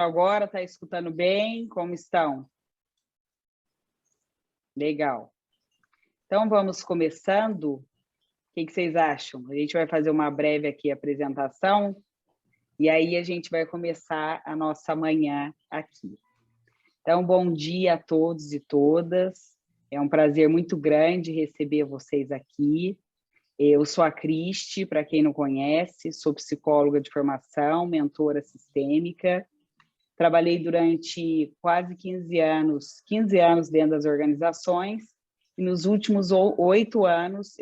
Agora, está escutando bem? Como estão? Legal. Então, vamos começando. O que vocês acham? A gente vai fazer uma breve aqui apresentação e aí a gente vai começar a nossa manhã aqui. Então, bom dia a todos e todas. É um prazer muito grande receber vocês aqui. Eu sou a Cristi, para quem não conhece, sou psicóloga de formação, mentora sistêmica. Trabalhei durante quase 15 anos dentro das organizações, e nos últimos 8 anos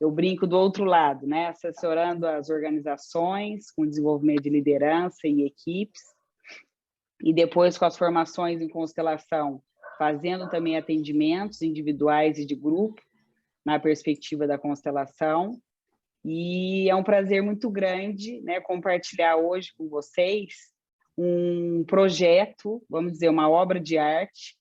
eu brinco do outro lado, né? Assessorando as organizações com desenvolvimento de liderança e equipes, e depois com as formações em constelação, fazendo também atendimentos individuais e de grupo, na perspectiva da constelação. E é um prazer muito grande, né, compartilhar hoje com vocês um projeto, vamos dizer, uma obra de arte,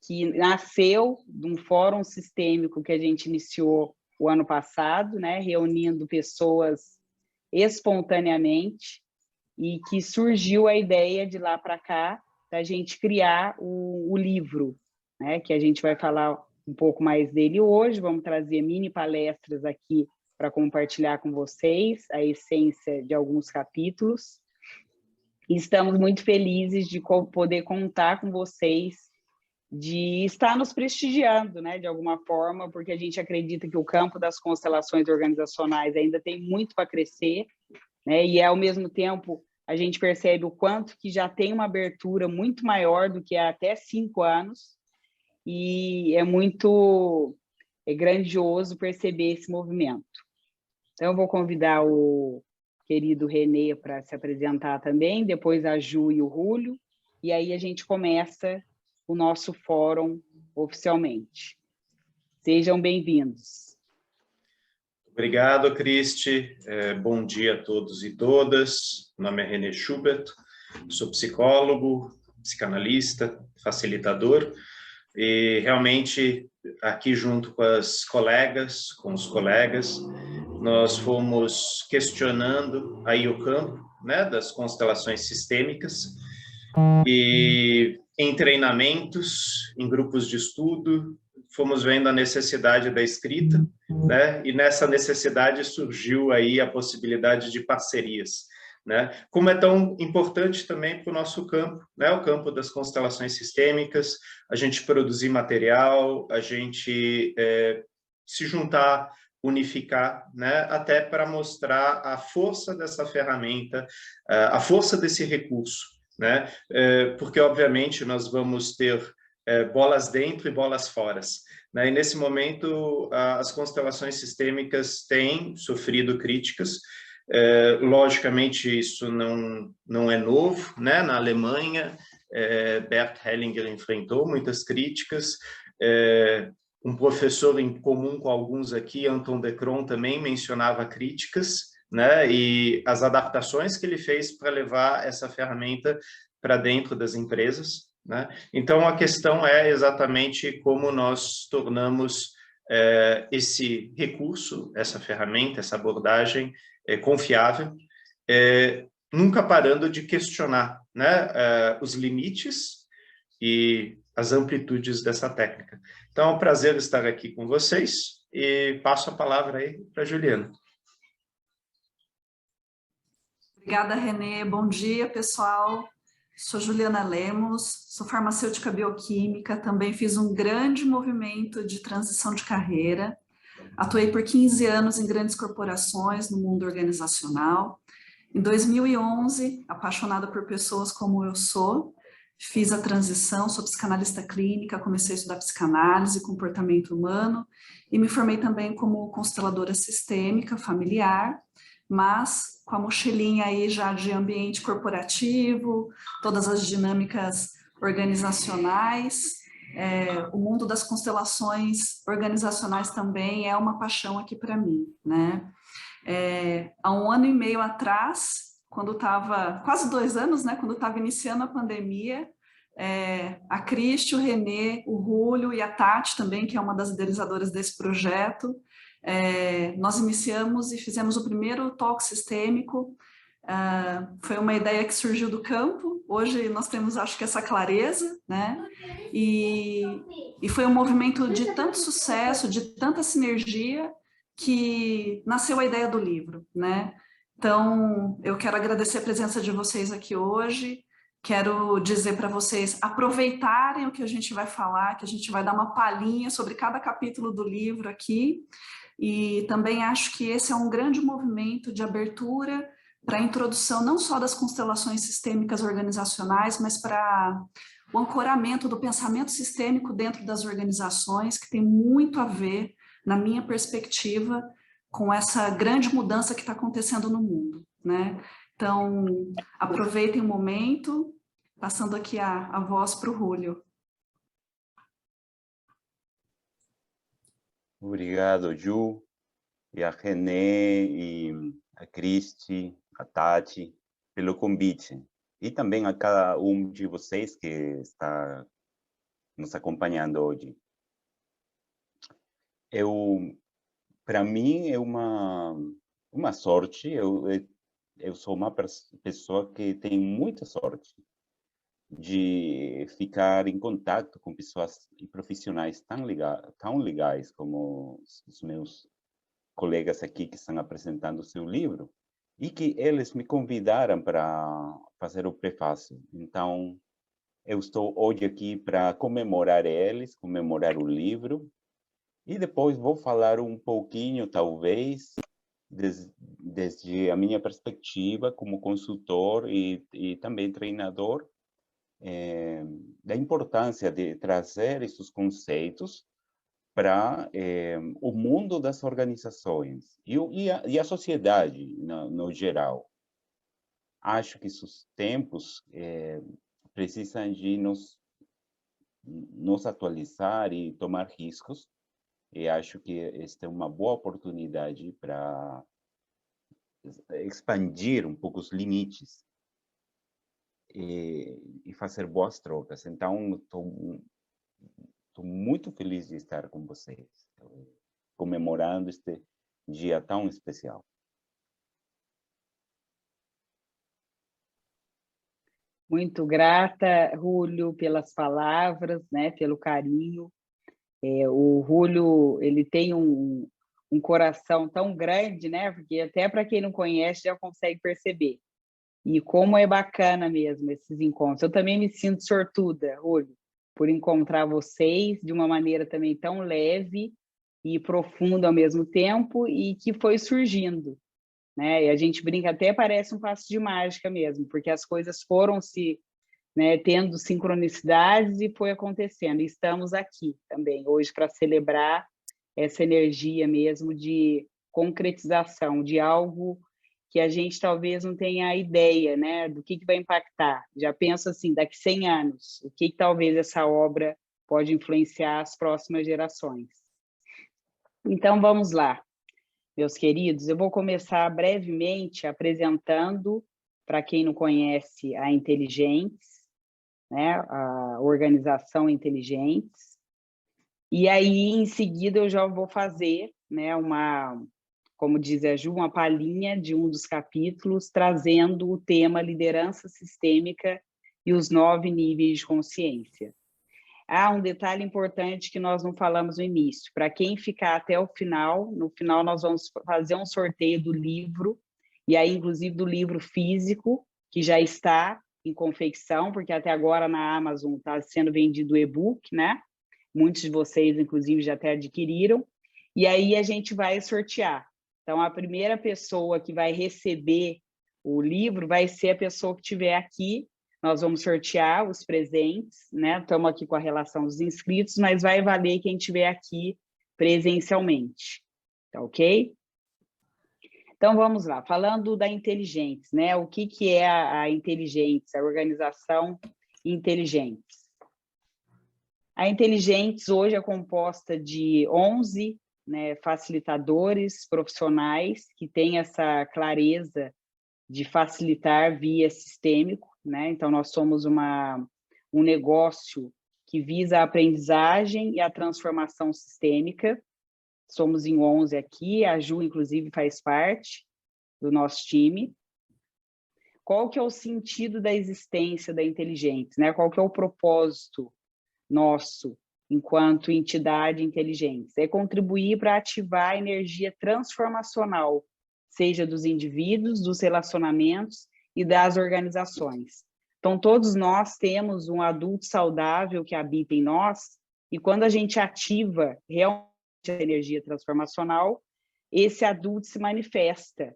que nasceu de um fórum sistêmico que a gente iniciou o ano passado, né, reunindo pessoas espontaneamente, e que surgiu a ideia de lá para cá, da gente criar o livro, né, que a gente vai falar um pouco mais dele hoje. Vamos trazer mini palestras aqui para compartilhar com vocês a essência de alguns capítulos. E estamos muito felizes de poder contar com vocês, de estar nos prestigiando, né, de alguma forma, porque a gente acredita que o campo das constelações organizacionais ainda tem muito para crescer, né, e ao mesmo tempo a gente percebe o quanto que já tem uma abertura muito maior do que há até 5 anos, e é grandioso perceber esse movimento. Então, eu vou convidar o querido Renê para se apresentar também, depois a Ju e o Rúlio, e aí a gente começa o nosso fórum oficialmente. Sejam bem-vindos. Obrigado, Cristi. Bom dia a todos e todas. Meu nome é René Schubert, sou psicólogo, psicanalista, facilitador, e realmente aqui junto com os colegas, nós fomos questionando aí o campo, né, das constelações sistêmicas, e em treinamentos, em grupos de estudo, fomos vendo a necessidade da escrita, né, e nessa necessidade surgiu aí a possibilidade de parcerias, né, como é tão importante também para o nosso campo, né, o campo das constelações sistêmicas, a gente produzir material, a gente se juntar, unificar, né, até para mostrar a força dessa ferramenta, a força desse recurso, né, porque obviamente nós vamos ter bolas dentro e bolas fora, né, e nesse momento as constelações sistêmicas têm sofrido críticas. Logicamente isso não é novo, né, na Alemanha Bert Hellinger enfrentou muitas críticas, um professor em comum com alguns aqui, Anton de Croo, também mencionava críticas, né, e as adaptações que ele fez para levar essa ferramenta para dentro das empresas, né? Então, a questão é exatamente como nós tornamos esse recurso, essa ferramenta, essa abordagem confiável, nunca parando de questionar, né, os limites e as amplitudes dessa técnica. Então, é um prazer estar aqui com vocês e passo a palavra aí para a Juliana. Obrigada, Renê. Bom dia, pessoal. Sou Juliana Lemos, sou farmacêutica bioquímica, também fiz um grande movimento de transição de carreira, atuei por 15 anos em grandes corporações no mundo organizacional. Em 2011, apaixonada por pessoas como eu sou, fiz a transição, sou psicanalista clínica, comecei a estudar psicanálise, comportamento humano, e me formei também como consteladora sistêmica familiar, mas com a mochilinha aí já de ambiente corporativo, todas as dinâmicas organizacionais. O mundo das constelações organizacionais também é uma paixão aqui para mim, né? Há 1 ano e meio atrás, quando estava, quase 2 anos, né, quando estava iniciando a pandemia, a Cristi, o Renê, o Rúlio e a Tati também, que é uma das idealizadoras desse projeto, nós iniciamos e fizemos o primeiro talk sistêmico Foi uma ideia que surgiu do campo, hoje nós temos, acho que, essa clareza, né? E foi um movimento de tanto sucesso, de tanta sinergia, que nasceu a ideia do livro, né? Então, eu quero agradecer a presença de vocês aqui hoje, quero dizer para vocês aproveitarem o que a gente vai falar, que a gente vai dar uma palhinha sobre cada capítulo do livro aqui, e também acho que esse é um grande movimento de abertura para a introdução não só das constelações sistêmicas organizacionais, mas para o ancoramento do pensamento sistêmico dentro das organizações, que tem muito a ver, na minha perspectiva, com essa grande mudança que está acontecendo no mundo, né? Então, aproveitem o momento, passando aqui a voz para o Júlio. Obrigado, Ju, e a René, e a Cristi, a Tati, pelo convite. E também a cada um de vocês que está nos acompanhando hoje. Para mim, é uma sorte. Eu sou uma pessoa que tem muita sorte de ficar em contato com pessoas e profissionais tão legais como os meus colegas aqui que estão apresentando o seu livro, e que eles me convidaram para fazer o prefácio. Então, eu estou hoje aqui para comemorar eles, comemorar o livro, e depois vou falar um pouquinho, talvez, desde a minha perspectiva como consultor e também treinador, da importância de trazer esses conceitos para o mundo das organizações e a sociedade no geral. Acho que esses tempos precisam de nos atualizar e tomar riscos, e acho que esta é uma boa oportunidade para expandir um pouco os limites e fazer boas trocas. Então, estou muito feliz de estar com vocês, comemorando este dia tão especial. Muito grata, Júlio, pelas palavras, né, pelo carinho. O Júlio, ele tem um coração tão grande, né, porque até para quem não conhece já consegue perceber. E como é bacana mesmo esses encontros. Eu também me sinto sortuda, Júlio, por encontrar vocês de uma maneira também tão leve e profunda ao mesmo tempo, e que foi surgindo, né? E a gente brinca, até parece um passo de mágica mesmo, porque as coisas foram se, né, tendo sincronicidades e foi acontecendo. E estamos aqui também hoje para celebrar essa energia mesmo de concretização de algo que a gente talvez não tenha ideia, né, do que vai impactar. Já penso assim, daqui 100 anos, o que talvez essa obra pode influenciar as próximas gerações. Então, vamos lá, meus queridos. Eu vou começar brevemente apresentando, para quem não conhece, a Inteligentes, né, a organização Inteligentes. E aí, em seguida, eu já vou fazer, né, como diz a Ju, uma palhinha de um dos capítulos, trazendo o tema liderança sistêmica e os 9 níveis de consciência. Há um detalhe importante que nós não falamos no início. Para quem ficar até o final, no final nós vamos fazer um sorteio do livro, e aí inclusive do livro físico, que já está em confecção, porque até agora na Amazon está sendo vendido o e-book, né? Muitos de vocês, inclusive, já até adquiriram. E aí a gente vai sortear. Então, a primeira pessoa que vai receber o livro vai ser a pessoa que estiver aqui. Nós vamos sortear os presentes, né? Estamos aqui com a relação dos inscritos, mas vai valer quem estiver aqui presencialmente. Tá ok? Então, vamos lá. Falando da Inteligentes, né? O que é a Inteligentes, a organização Inteligentes? A Inteligentes hoje é composta de 11, né, facilitadores profissionais que têm essa clareza de facilitar via sistêmico, né? Então, nós somos um negócio que visa a aprendizagem e a transformação sistêmica. Somos em 11 aqui, a Ju, inclusive, faz parte do nosso time. qual que é o sentido da existência da Inteligentes, né? Qual que é o propósito nosso enquanto entidade inteligente? É contribuir para ativar a energia transformacional, seja dos indivíduos, dos relacionamentos e das organizações. Então, todos nós temos um adulto saudável que habita em nós, e quando a gente ativa realmente a energia transformacional, esse adulto se manifesta.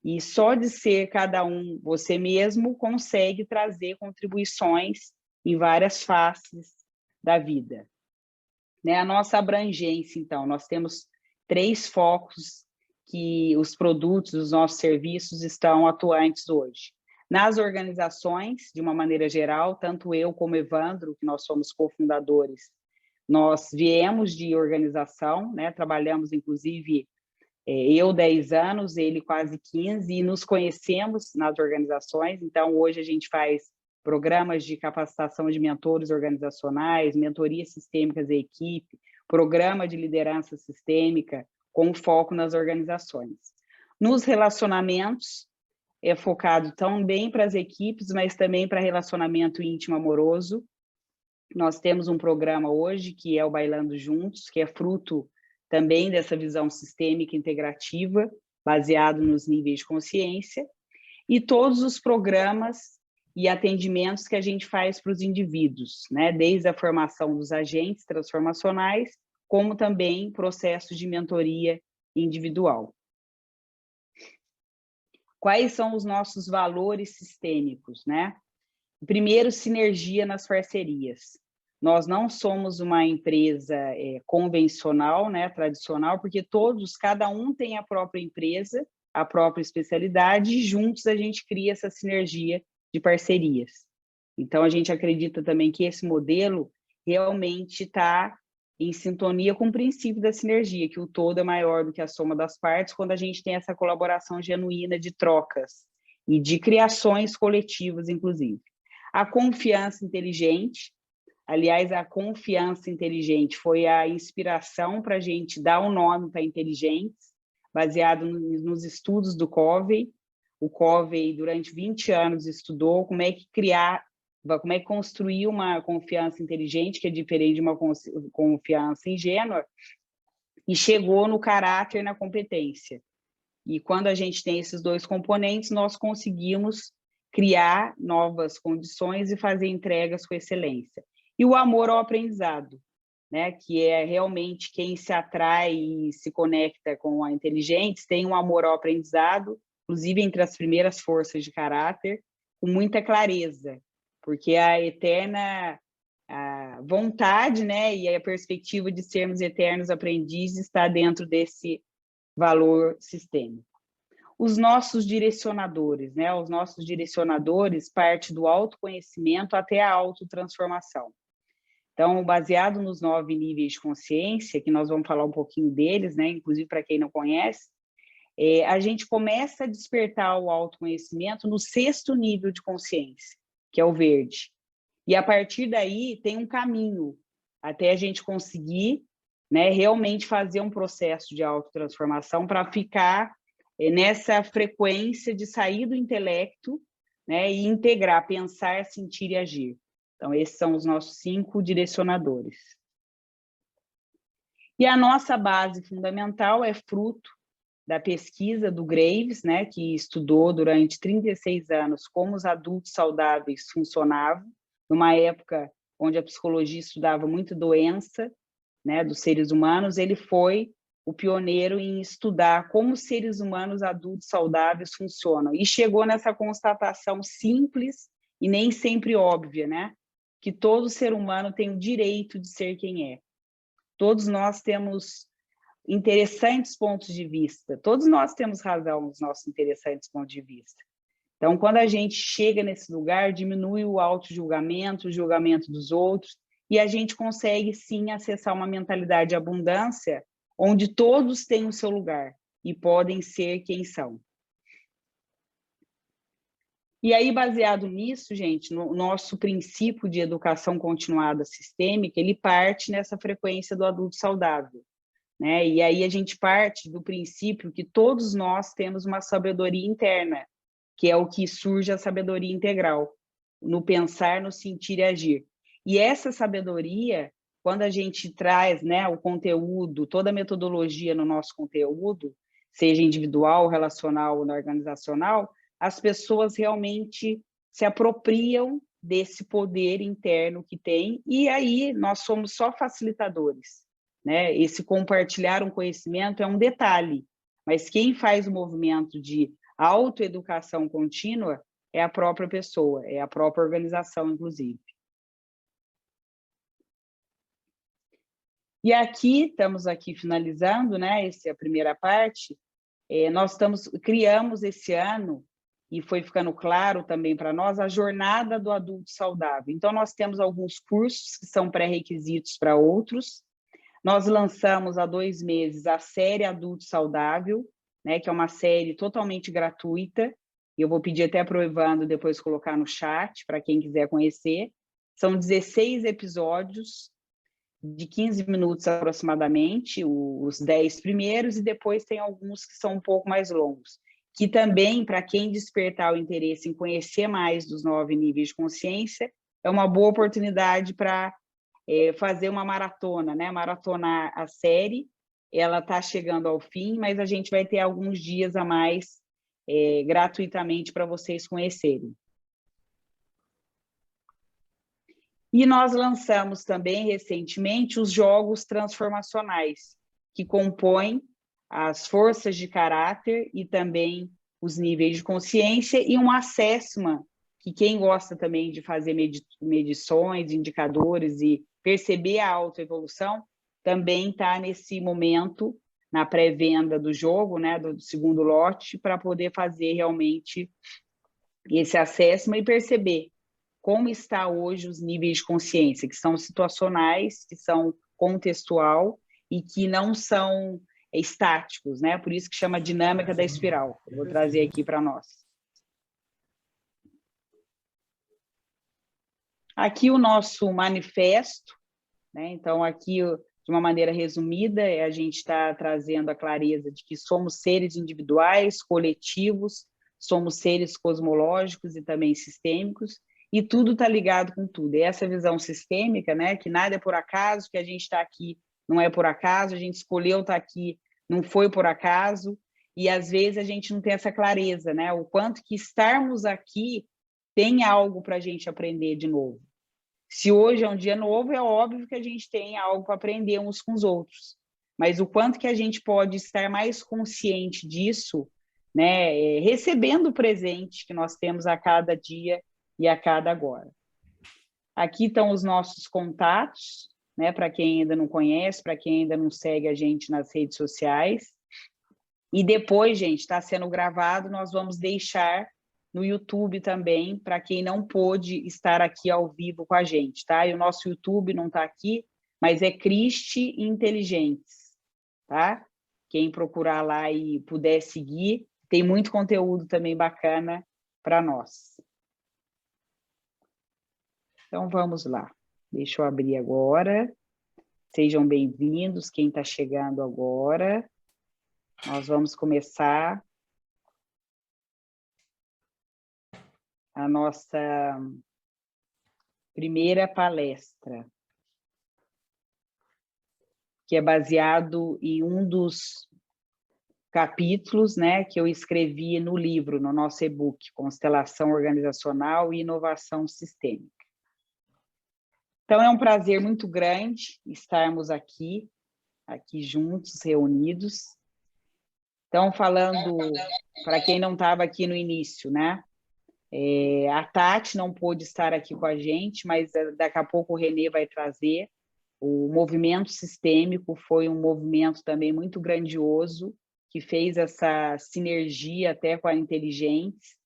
E só de ser cada um você mesmo consegue trazer contribuições em várias faces da vida. Né? A nossa abrangência, então, nós temos 3 focos que os produtos, os nossos serviços estão atuantes hoje. Nas organizações, de uma maneira geral, tanto eu como Evandro, que nós somos cofundadores, nós viemos de organização, né? Trabalhamos, inclusive, eu 10 anos, ele quase 15, e nos conhecemos nas organizações. Então, hoje a gente faz programas de capacitação de mentores organizacionais, mentorias sistêmicas da equipe, programa de liderança sistêmica, com foco nas organizações. Nos relacionamentos, é focado também para as equipes, mas também para relacionamento íntimo amoroso. Nós temos um programa hoje, que é o Bailando Juntos, que é fruto também dessa visão sistêmica integrativa, baseado nos níveis de consciência, e todos os programas e atendimentos que a gente faz para os indivíduos, né? Desde a formação dos agentes transformacionais, como também processos de mentoria individual. Quais são os nossos valores sistêmicos, né? Primeiro, sinergia nas parcerias. Nós não somos uma empresa convencional, né, tradicional, porque cada um tem a própria empresa, a própria especialidade, e juntos a gente cria essa sinergia de parcerias. Então, a gente acredita também que esse modelo realmente está em sintonia com o princípio da sinergia, que o todo é maior do que a soma das partes, quando a gente tem essa colaboração genuína de trocas e de criações coletivas, inclusive. A confiança inteligente, aliás, a confiança inteligente foi a inspiração para a gente dar um nome para Inteligentes, baseado nos estudos do Covey. O Covey, durante 20 anos, estudou como é que construir uma confiança inteligente, que é diferente de uma confiança ingênua, e chegou no caráter e na competência. E quando a gente tem esses 2 componentes, nós conseguimos criar novas condições e fazer entregas com excelência. E o amor ao aprendizado, né? Que é realmente quem se atrai e se conecta com a Inteligentes, tem um amor ao aprendizado, inclusive entre as primeiras forças de caráter, com muita clareza, porque a eterna vontade, né, e a perspectiva de sermos eternos aprendizes está dentro desse valor sistêmico. Os nossos direcionadores, né, os nossos direcionadores parte do autoconhecimento até a autotransformação. Então, baseado nos 9 níveis de consciência, que nós vamos falar um pouquinho deles, né, inclusive para quem não conhece, a gente começa a despertar o autoconhecimento no 6º nível de consciência, que é o verde. E a partir daí tem um caminho até a gente conseguir, né, realmente fazer um processo de autotransformação para ficar nessa frequência de sair do intelecto, né, e integrar, pensar, sentir e agir. Então, esses são os nossos 5 direcionadores. E a nossa base fundamental é fruto da pesquisa do Graves, né, que estudou durante 36 anos como os adultos saudáveis funcionavam, numa época onde a psicologia estudava muito doença, né, dos seres humanos. Ele foi o pioneiro em estudar como os seres humanos adultos saudáveis funcionam, e chegou nessa constatação simples e nem sempre óbvia, né, que todo ser humano tem o direito de ser quem é. Todos nós temos interessantes pontos de vista, todos nós temos razão nos nossos interessantes pontos de vista. Então, quando a gente chega nesse lugar, diminui o auto-julgamento, o julgamento dos outros, e a gente consegue, sim, acessar uma mentalidade de abundância, onde todos têm o seu lugar e podem ser quem são. E aí, baseado nisso, gente, no nosso princípio de educação continuada sistêmica, ele parte nessa frequência do adulto saudável, né? E aí a gente parte do princípio que todos nós temos uma sabedoria interna, que é o que surge a sabedoria integral, no pensar, no sentir e agir. E essa sabedoria, quando a gente traz, né, o conteúdo, toda a metodologia no nosso conteúdo, seja individual, relacional ou organizacional, as pessoas realmente se apropriam desse poder interno que tem, e aí nós somos só facilitadores, né? Esse compartilhar um conhecimento é um detalhe, mas quem faz o movimento de autoeducação contínua é a própria pessoa, é a própria organização, inclusive. E aqui, estamos aqui finalizando, né, essa é a primeira parte, nós criamos esse ano, e foi ficando claro também para nós, a jornada do adulto saudável. Então, nós temos alguns cursos que são pré-requisitos para outros. Nós lançamos há 2 meses a série Adulto Saudável, né, que é uma série totalmente gratuita, e eu vou pedir até para o Evandro depois colocar no chat, para quem quiser conhecer. São 16 episódios, de 15 minutos aproximadamente, os 10 primeiros, e depois tem alguns que são um pouco mais longos, que também, para quem despertar o interesse em conhecer mais dos 9 níveis de consciência, é uma boa oportunidade para fazer uma maratona, né? Maratonar a série. Ela está chegando ao fim, mas a gente vai ter alguns dias a mais gratuitamente para vocês conhecerem. E nós lançamos também, recentemente, os jogos transformacionais, que compõem as forças de caráter e também os níveis de consciência, e um assessment, que quem gosta também de fazer medições, indicadores e perceber a autoevolução, também está nesse momento, na pré-venda do jogo, né, do segundo lote, para poder fazer realmente esse assessment e perceber como está hoje os níveis de consciência, que são situacionais, que são contextual e que não são estáticos, né? Por isso que chama dinâmica da espiral. Eu vou trazer aqui para nós. Aqui o nosso manifesto, né? Então, aqui, de uma maneira resumida, a gente está trazendo a clareza de que somos seres individuais, coletivos, somos seres cosmológicos e também sistêmicos, e tudo está ligado com tudo. E essa visão sistêmica, né, que nada é por acaso, que a gente está aqui não é por acaso, a gente escolheu estar aqui, não foi por acaso, e às vezes a gente não tem essa clareza, né, o quanto que estarmos aqui tem algo para a gente aprender de novo. Se hoje é um dia novo, é óbvio que a gente tem algo para aprender uns com os outros, mas o quanto que a gente pode estar mais consciente disso, né, recebendo o presente que nós temos a cada dia e a cada agora. Aqui estão os nossos contatos, né, para quem ainda não conhece, para quem ainda não segue a gente nas redes sociais. E depois, gente, está sendo gravado, nós vamos deixar no YouTube também, para quem não pôde estar aqui ao vivo com a gente, tá? E o nosso YouTube não está aqui, mas é Cristi Inteligentes, tá? Quem procurar lá e puder seguir, tem muito conteúdo também bacana para nós. Então, vamos lá. Deixa eu abrir agora. Sejam bem-vindos, quem está chegando agora. Nós vamos começar a nossa primeira palestra, que é baseado em um dos capítulos, né, que eu escrevi no livro, no nosso e-book, Constelação Organizacional e Inovação Sistêmica. Então, é um prazer muito grande estarmos aqui juntos, reunidos. Então, falando, para quem não estava aqui no início, né? A Tati não pôde estar aqui com a gente, mas daqui a pouco o Renê vai trazer. O movimento sistêmico foi um movimento também muito grandioso, que fez essa sinergia até com a Inteligentes,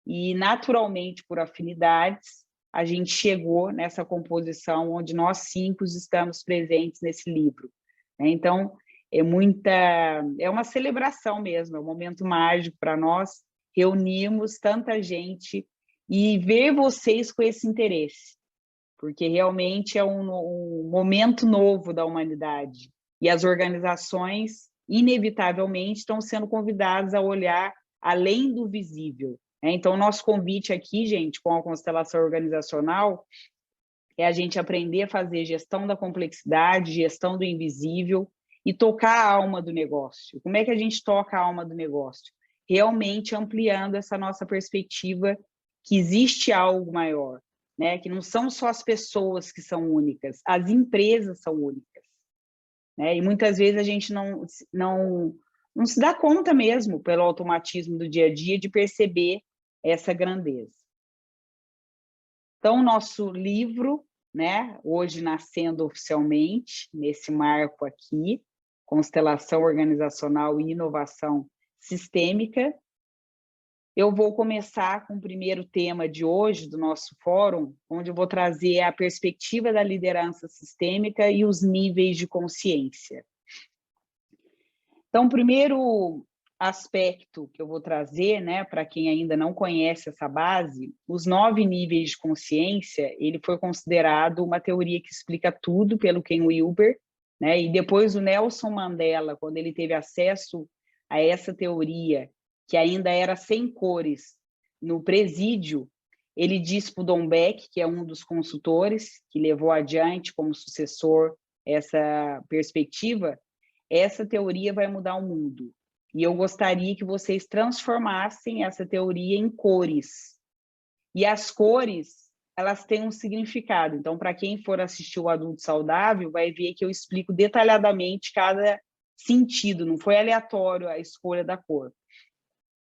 e naturalmente, por afinidades, a gente chegou nessa composição onde nós 5 estamos presentes nesse livro. Então, é uma celebração mesmo, é um momento mágico para nós, reunimos tanta gente e ver vocês com esse interesse, porque realmente é um momento novo da humanidade, e as organizações, inevitavelmente, estão sendo convidadas a olhar além do visível. Então, o nosso convite aqui, gente, com a constelação organizacional, é a gente aprender a fazer gestão da complexidade, gestão do invisível e tocar a alma do negócio. Como é que a gente toca a alma do negócio? Realmente ampliando essa nossa perspectiva que existe algo maior, né? Que não são só as pessoas que são únicas, as empresas são únicas, né? E muitas vezes a gente não se dá conta mesmo, pelo automatismo do dia a dia, de perceber essa grandeza. Então, o nosso livro, né, hoje nascendo oficialmente, nesse marco aqui, Constelação Organizacional e Inovação Sistêmica. Eu vou começar com o primeiro tema de hoje, do nosso fórum, onde eu vou trazer a perspectiva da liderança sistêmica e os níveis de consciência. Então, o primeiro aspecto que eu vou trazer, né, para quem ainda não conhece essa base, os 9 níveis de consciência, ele foi considerado uma teoria que explica tudo pelo Ken Wilber, né, e depois o Nelson Mandela, quando ele teve acesso a essa teoria, que ainda era sem cores, no presídio, ele disse para o Don Beck, que é um dos consultores, que levou adiante como sucessor essa perspectiva, essa teoria vai mudar o mundo. E eu gostaria que vocês transformassem essa teoria em cores. E as cores, elas têm um significado. Então, para quem for assistir o Adulto Saudável, vai ver que eu explico detalhadamente cada sentido, não foi aleatório a escolha da cor.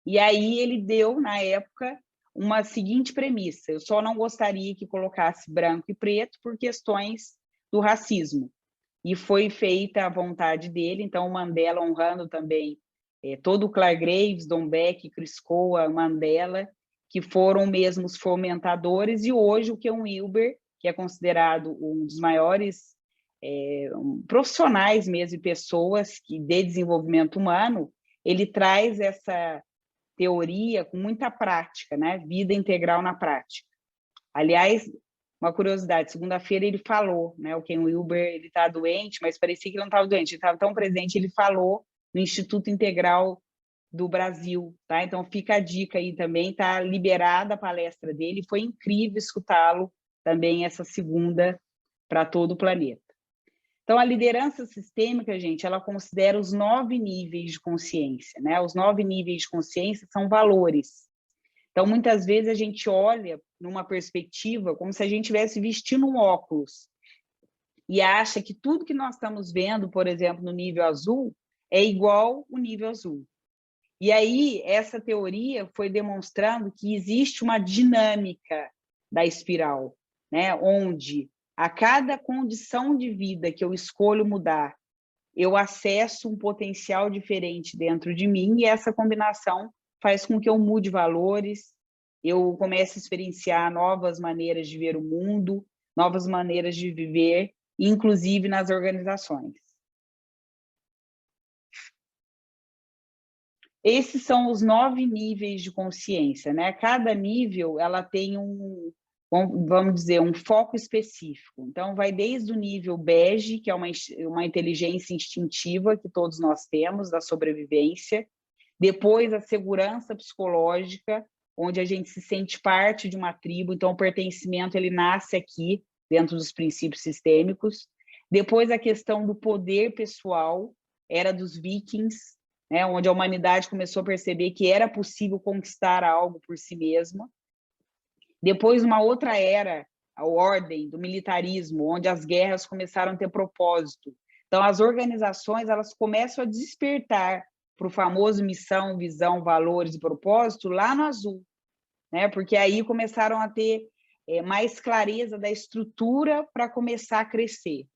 E aí ele deu, na época, uma seguinte premissa: eu só não gostaria que colocasse branco e preto por questões do racismo. E foi feita a vontade dele, então o Mandela honrando também todo o Clark Graves, Don Beck, Chris Coa, Mandela, que foram mesmo os fomentadores, e hoje o Ken Wilber, que é considerado um dos maiores profissionais mesmo, e pessoas de desenvolvimento humano, ele traz essa teoria com muita prática, né? Vida integral na prática. Aliás, uma curiosidade, segunda-feira ele falou, né? O Ken Wilber, ele está doente, mas parecia que ele não estava doente, ele estava tão presente, ele falou no Instituto Integral do Brasil, tá? Então fica a dica aí também, está liberada a palestra dele, foi incrível escutá-lo também essa segunda para todo o planeta. Então, a liderança sistêmica, gente, ela considera os 9 níveis de consciência, né? Os 9 níveis de consciência são valores. Então, muitas vezes a gente olha numa perspectiva como se a gente estivesse vestindo um óculos e acha que tudo que nós estamos vendo, por exemplo, no nível azul, é igual o nível azul. E aí, essa teoria foi demonstrando que existe uma dinâmica da espiral, né? Onde a cada condição de vida que eu escolho mudar, eu acesso um potencial diferente dentro de mim, e essa combinação faz com que eu mude valores, eu comece a experienciar novas maneiras de ver o mundo, novas maneiras de viver, inclusive nas organizações. Esses são os 9 níveis de consciência, né? Cada nível, ela tem vamos dizer, um foco específico. Então, vai desde o nível bege, que é uma inteligência instintiva que todos nós temos, da sobrevivência. Depois, a segurança psicológica, onde a gente se sente parte de uma tribo. Então, o pertencimento, ele nasce aqui, dentro dos princípios sistêmicos. Depois, a questão do poder pessoal, era dos vikings, né, onde a humanidade começou a perceber que era possível conquistar algo por si mesma. Depois, uma outra era, a ordem do militarismo, onde as guerras começaram a ter propósito. Então, as organizações, elas começam a despertar para o famoso missão, visão, valores e propósito lá no azul, né? Porque aí começaram a ter mais clareza da estrutura para começar a crescer.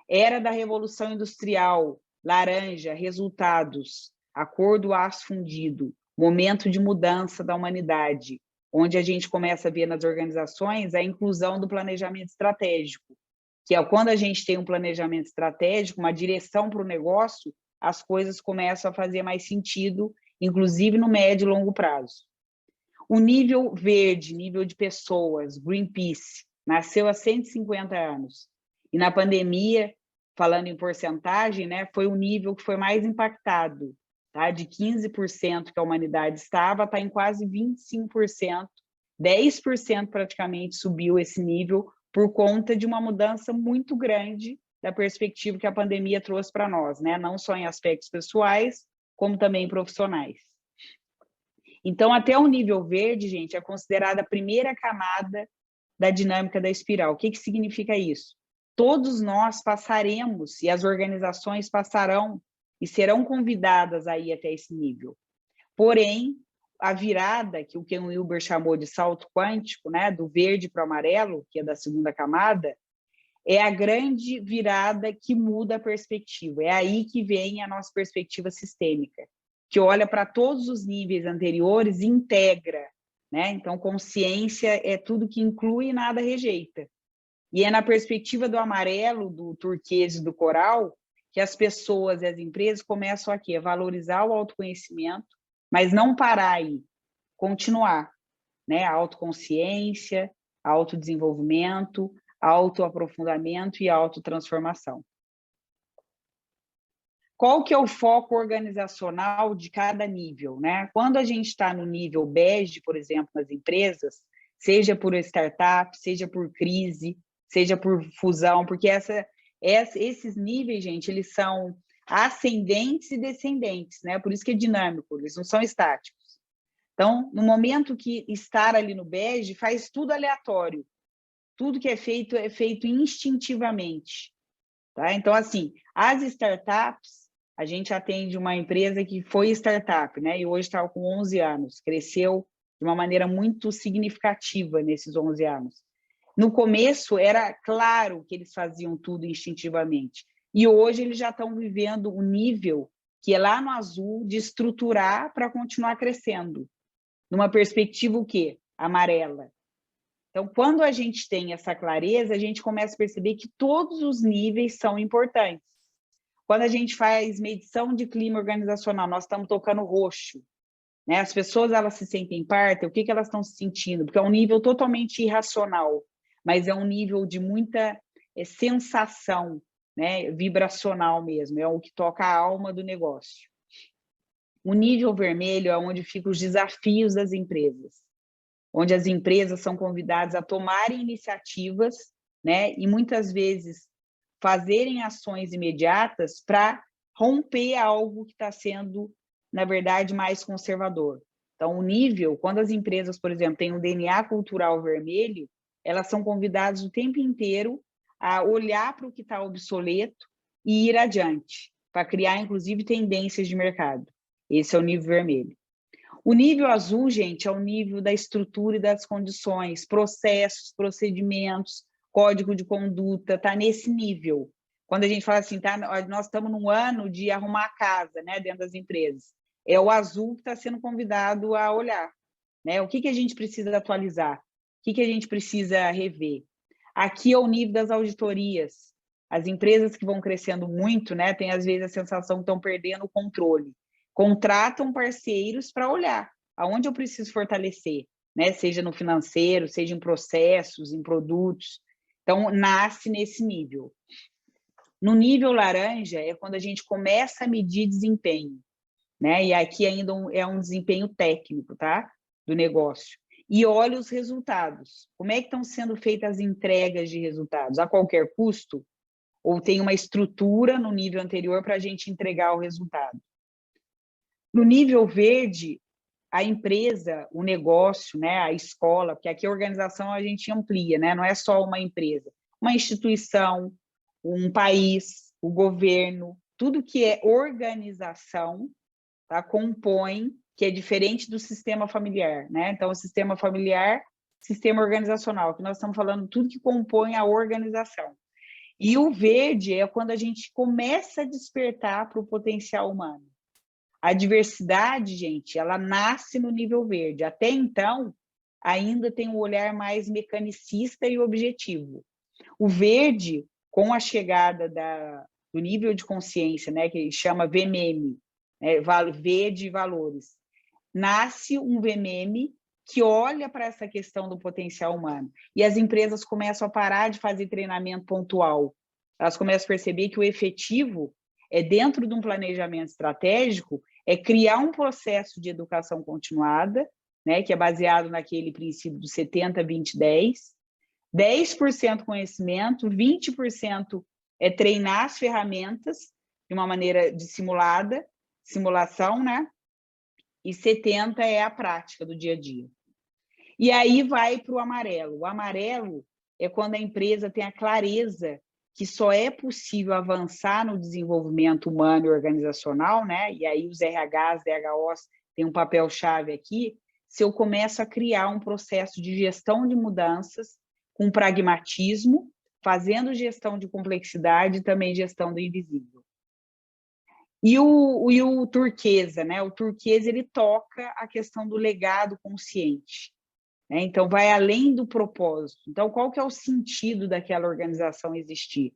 Era da Revolução Industrial, laranja, resultados, a cor do aço fundido, momento de mudança da humanidade, onde a gente começa a ver nas organizações a inclusão do planejamento estratégico, que é quando a gente tem um planejamento estratégico, uma direção para o negócio, as coisas começam a fazer mais sentido, inclusive no médio e longo prazo. O nível verde, nível de pessoas, Greenpeace, nasceu há 150 anos. E na pandemia, falando em porcentagem, né, foi o nível que foi mais impactado, tá? De 15% que a humanidade estava, está em quase 25%, 10% praticamente subiu esse nível por conta de uma mudança muito grande da perspectiva que a pandemia trouxe para nós, né? Não só em aspectos pessoais, como também profissionais. Então, até o nível verde, gente, é considerada a primeira camada da dinâmica da espiral. O que significa isso? Todos nós passaremos, e as organizações passarão, e serão convidadas a ir até esse nível. Porém, a virada, que o Ken Wilber chamou de salto quântico, né, do verde para o amarelo, que é da segunda camada, é a grande virada que muda a perspectiva. É aí que vem a nossa perspectiva sistêmica, que olha para todos os níveis anteriores e integra, né? Então, consciência é tudo que inclui e nada rejeita. E é na perspectiva do amarelo, do turquesa e do coral, que as pessoas e as empresas começam aqui a valorizar o autoconhecimento, mas não parar aí, continuar, né? A autoconsciência, autodesenvolvimento, autoaprofundamento e autotransformação. Qual que é o foco organizacional de cada nível, né? Quando a gente está no nível bege, por exemplo, nas empresas, seja por startup, seja por crise, seja por fusão, porque esses níveis, gente, eles são ascendentes e descendentes, né? Por isso que é dinâmico, eles não são estáticos. Então, no momento que estar ali no bege, faz tudo aleatório. Tudo que é feito instintivamente. Tá? Então, assim, as startups, a gente atende uma empresa que foi startup, né? E hoje está com 11 anos, cresceu de uma maneira muito significativa nesses 11 anos. No começo, era claro que eles faziam tudo instintivamente. E hoje eles já estão vivendo um nível que é lá no azul, de estruturar para continuar crescendo. Numa perspectiva o quê? Amarela. Então, quando a gente tem essa clareza, a gente começa a perceber que todos os níveis são importantes. Quando a gente faz medição de clima organizacional, nós estamos tocando roxo, né? As pessoas, elas se sentem parte, o que elas estão se sentindo? Porque é um nível totalmente irracional, mas é um nível de muita sensação, né? Vibracional mesmo, é o que toca a alma do negócio. O nível vermelho é onde ficam os desafios das empresas, onde as empresas são convidadas a tomarem iniciativas, né, e muitas vezes fazerem ações imediatas para romper algo que está sendo, na verdade, mais conservador. Então, o nível, quando as empresas, por exemplo, têm um DNA cultural vermelho, elas são convidadas o tempo inteiro a olhar para o que está obsoleto e ir adiante, para criar, inclusive, tendências de mercado. Esse é o nível vermelho. O nível azul, gente, é o nível da estrutura e das condições, processos, procedimentos, código de conduta, está nesse nível. Quando a gente fala assim, tá, nós estamos num ano de arrumar a casa, né, dentro das empresas, é o azul que está sendo convidado a olhar, né? O que a gente precisa atualizar? O que a gente precisa rever? Aqui é o nível das auditorias. As empresas que vão crescendo muito, né, tem às vezes a sensação que estão perdendo o controle. Contratam parceiros para olhar aonde eu preciso fortalecer, né? Seja no financeiro, seja em processos, em produtos. Então, nasce nesse nível. No nível laranja é quando a gente começa a medir desempenho, né? E aqui ainda é um desempenho técnico, tá? Do negócio. E olha os resultados. Como é que estão sendo feitas as entregas de resultados? A qualquer custo? Ou tem uma estrutura no nível anterior para a gente entregar o resultado? No nível verde, a empresa, o negócio, né, a escola, porque aqui a organização a gente amplia, né, não é só uma empresa, uma instituição, um país, o governo, tudo que é organização, tá, compõe, que é diferente do sistema familiar, né? Então, o sistema familiar, sistema organizacional, que nós estamos falando tudo que compõe a organização. E o verde é quando a gente começa a despertar para o potencial humano. A diversidade, gente, ela nasce no nível verde. Até então, ainda tem um olhar mais mecanicista e objetivo. O verde, com a chegada do nível de consciência, né, que chama VMM, né, V de valores, nasce um VMM que olha para essa questão do potencial humano. E as empresas começam a parar de fazer treinamento pontual. Elas começam a perceber que o efetivo é dentro de um planejamento estratégico, é criar um processo de educação continuada, né, que é baseado naquele princípio do 70-20-10, 10% conhecimento, 20% é treinar as ferramentas de uma maneira de simulação, né? E 70% é a prática do dia a dia. E aí vai para o amarelo. O amarelo é quando a empresa tem a clareza que só é possível avançar no desenvolvimento humano e organizacional, né? E aí os RHs, DHOs têm um papel-chave aqui, se eu começo a criar um processo de gestão de mudanças com pragmatismo, fazendo gestão de complexidade e também gestão do invisível. E o turquesa, né? O turquesa, ele toca a questão do legado consciente, né? Então, vai além do propósito. Então, qual que é o sentido daquela organização existir?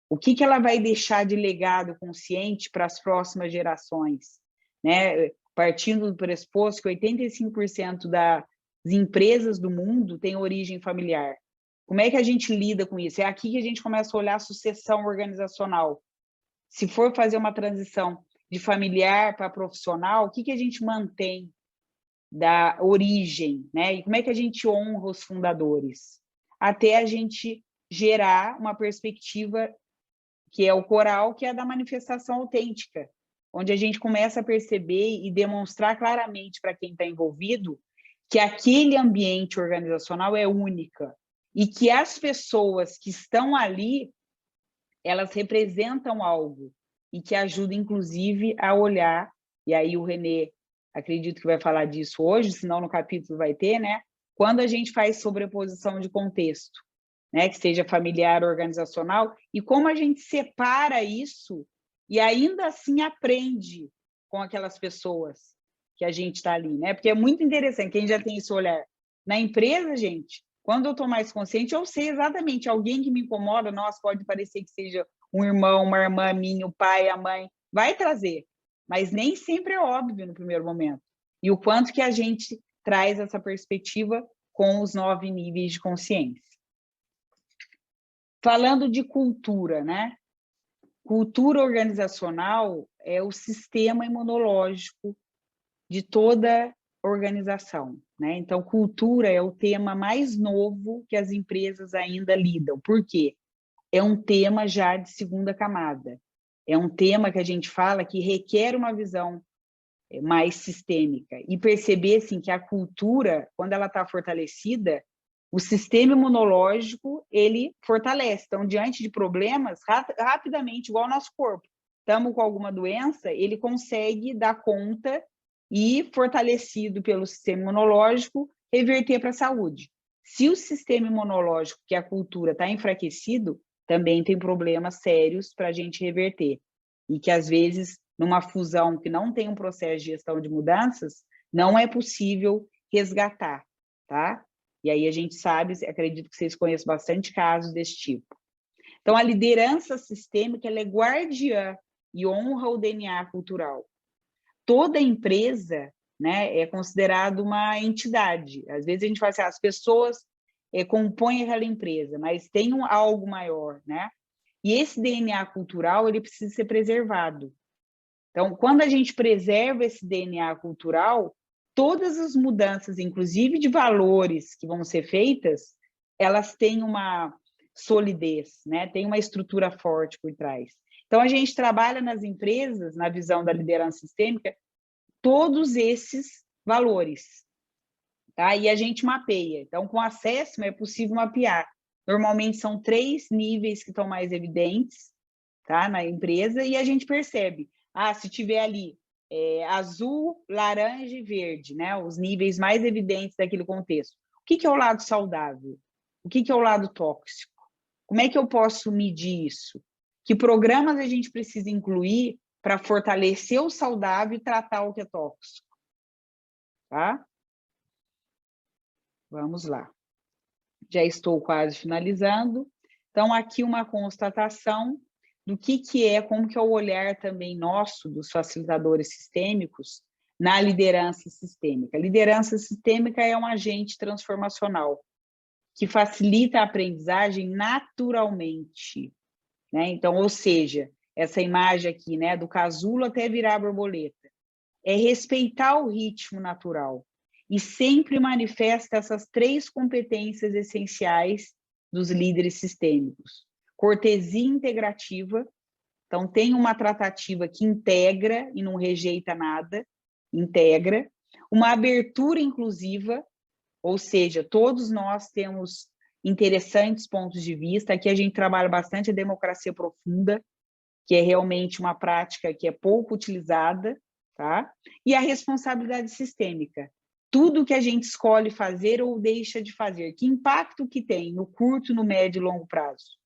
O que ela vai deixar de legado consciente para as próximas gerações, né? Partindo do pressuposto que 85% das empresas do mundo têm origem familiar. Como é que a gente lida com isso? É aqui que a gente começa a olhar a sucessão organizacional. Se for fazer uma transição de familiar para profissional, o que a gente mantém da origem, né? E como é que a gente honra os fundadores? Até a gente gerar uma perspectiva que é o coral, que é a da manifestação autêntica, onde a gente começa a perceber e demonstrar claramente para quem está envolvido que aquele ambiente organizacional é única e que as pessoas que estão ali, elas representam algo e que ajuda, inclusive, a olhar, e aí o René, acredito que vai falar disso hoje, senão no capítulo vai ter, né? Quando a gente faz sobreposição de contexto, né? Que seja familiar, organizacional, e como a gente separa isso e ainda assim aprende com aquelas pessoas que a gente está ali, né? Porque é muito interessante, quem já tem esse olhar. Na empresa, gente, quando eu estou mais consciente, eu sei exatamente, alguém que me incomoda, nossa, pode parecer que seja um irmão, uma irmã minha, o pai, a mãe, vai trazer, mas nem sempre é óbvio no primeiro momento. E o quanto que a gente traz essa perspectiva com os 9 níveis de consciência. Falando de cultura, né? Cultura organizacional é o sistema imunológico de toda organização, né? Então, cultura é o tema mais novo que as empresas ainda lidam. Por quê? É um tema já de segunda camada. É um tema que a gente fala que requer uma visão mais sistêmica. E perceber, assim, que a cultura, quando ela está fortalecida, o sistema imunológico, ele fortalece. Então, diante de problemas, rapidamente, igual ao nosso corpo, estamos com alguma doença, ele consegue dar conta e, fortalecido pelo sistema imunológico, reverter para a saúde. Se o sistema imunológico, que é a cultura, está enfraquecido, também tem problemas sérios para a gente reverter. E que, às vezes, numa fusão que não tem um processo de gestão de mudanças, não é possível resgatar, tá? E aí a gente sabe, acredito que vocês conhecem bastante casos desse tipo. Então, a liderança sistêmica, ela é guardiã e honra o DNA cultural. Toda empresa, né, é considerada uma entidade. Às vezes a gente fala assim, as pessoas compõem aquela empresa, mas tem algo maior, né? E esse DNA cultural, ele precisa ser preservado. Então, quando a gente preserva esse DNA cultural, todas as mudanças, inclusive de valores que vão ser feitas, elas têm uma solidez, né? Tem uma estrutura forte por trás. Então, a gente trabalha nas empresas, na visão da liderança sistêmica, todos esses valores, tá? E a gente mapeia. Então, com a SESMA é possível mapear. Normalmente são 3 níveis que estão mais evidentes, tá? Na empresa, e a gente percebe, se tiver ali azul, laranja e verde, né? Os níveis mais evidentes daquele contexto. O que é o lado saudável? O que é o lado tóxico? Como é que eu posso medir isso? Que programas a gente precisa incluir para fortalecer o saudável e tratar o que é tóxico? Tá? Vamos lá. Já estou quase finalizando. Então, aqui uma constatação do que é, como que é o olhar também nosso, dos facilitadores sistêmicos, na liderança sistêmica. A liderança sistêmica é um agente transformacional que facilita a aprendizagem naturalmente, né? Então, ou seja, essa imagem aqui, né, do casulo até virar borboleta. é respeitar o ritmo natural e sempre manifesta essas 3 competências essenciais dos líderes sistêmicos. Cortesia integrativa, então tem uma tratativa que integra e não rejeita nada, integra. Uma abertura inclusiva, ou seja, todos nós temos interessantes pontos de vista. Aqui a gente trabalha bastante a democracia profunda, que é realmente uma prática que é pouco utilizada, tá? E a responsabilidade sistêmica. Tudo que a gente escolhe fazer ou deixa de fazer, que impacto que tem no curto, no médio e longo prazo.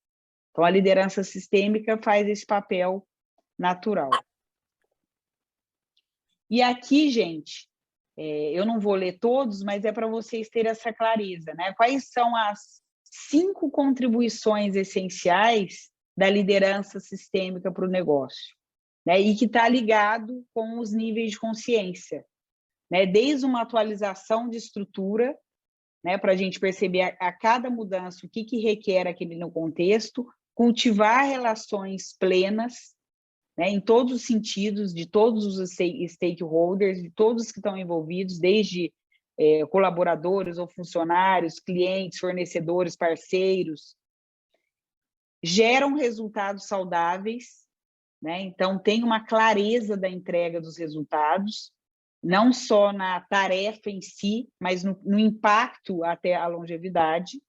Então, a liderança sistêmica faz esse papel natural. E aqui, gente, eu não vou ler todos, mas é para vocês terem essa clareza, né? Quais são as 5 contribuições essenciais da liderança sistêmica para o negócio, né? E que está ligado com os níveis de consciência, né? Desde uma atualização de estrutura, né? Para a gente perceber a cada mudança o que requer aquele no contexto, cultivar relações plenas, né, em todos os sentidos, de todos os stakeholders, de todos que estão envolvidos, desde colaboradores ou funcionários, clientes, fornecedores, parceiros, geram resultados saudáveis, né? Então tem uma clareza da entrega dos resultados, não só na tarefa em si, mas no impacto até a longevidade,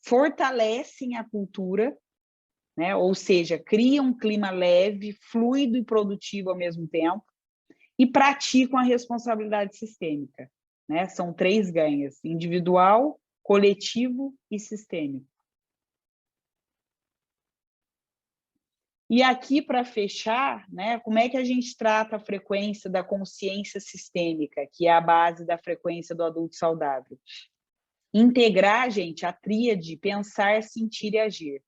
fortalecem a cultura, né? Ou seja, cria um clima leve, fluido e produtivo ao mesmo tempo, e praticam a responsabilidade sistêmica, né? São 3 ganhos: individual, coletivo e sistêmico. E aqui, para fechar, né, como é que a gente trata a frequência da consciência sistêmica, que é a base da frequência do adulto saudável? Integrar, gente, a tríade pensar, sentir e agir.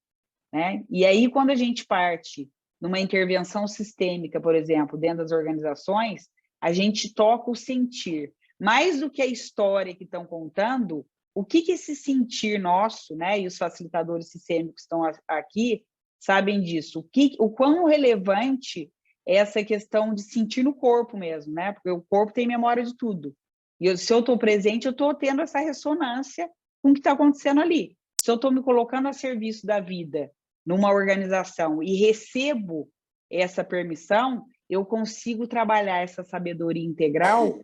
Né? E aí, quando a gente parte numa intervenção sistêmica, por exemplo, dentro das organizações, a gente toca o sentir. Mais do que a história que estão contando, o que esse sentir nosso, né? E os facilitadores sistêmicos que estão aqui sabem disso. O quão relevante é essa questão de sentir no corpo mesmo, né? Porque o corpo tem memória de tudo. E se eu estou presente, eu estou tendo essa ressonância com o que está acontecendo ali. Se eu estou me colocando a serviço da vida numa organização e recebo essa permissão, eu consigo trabalhar essa sabedoria integral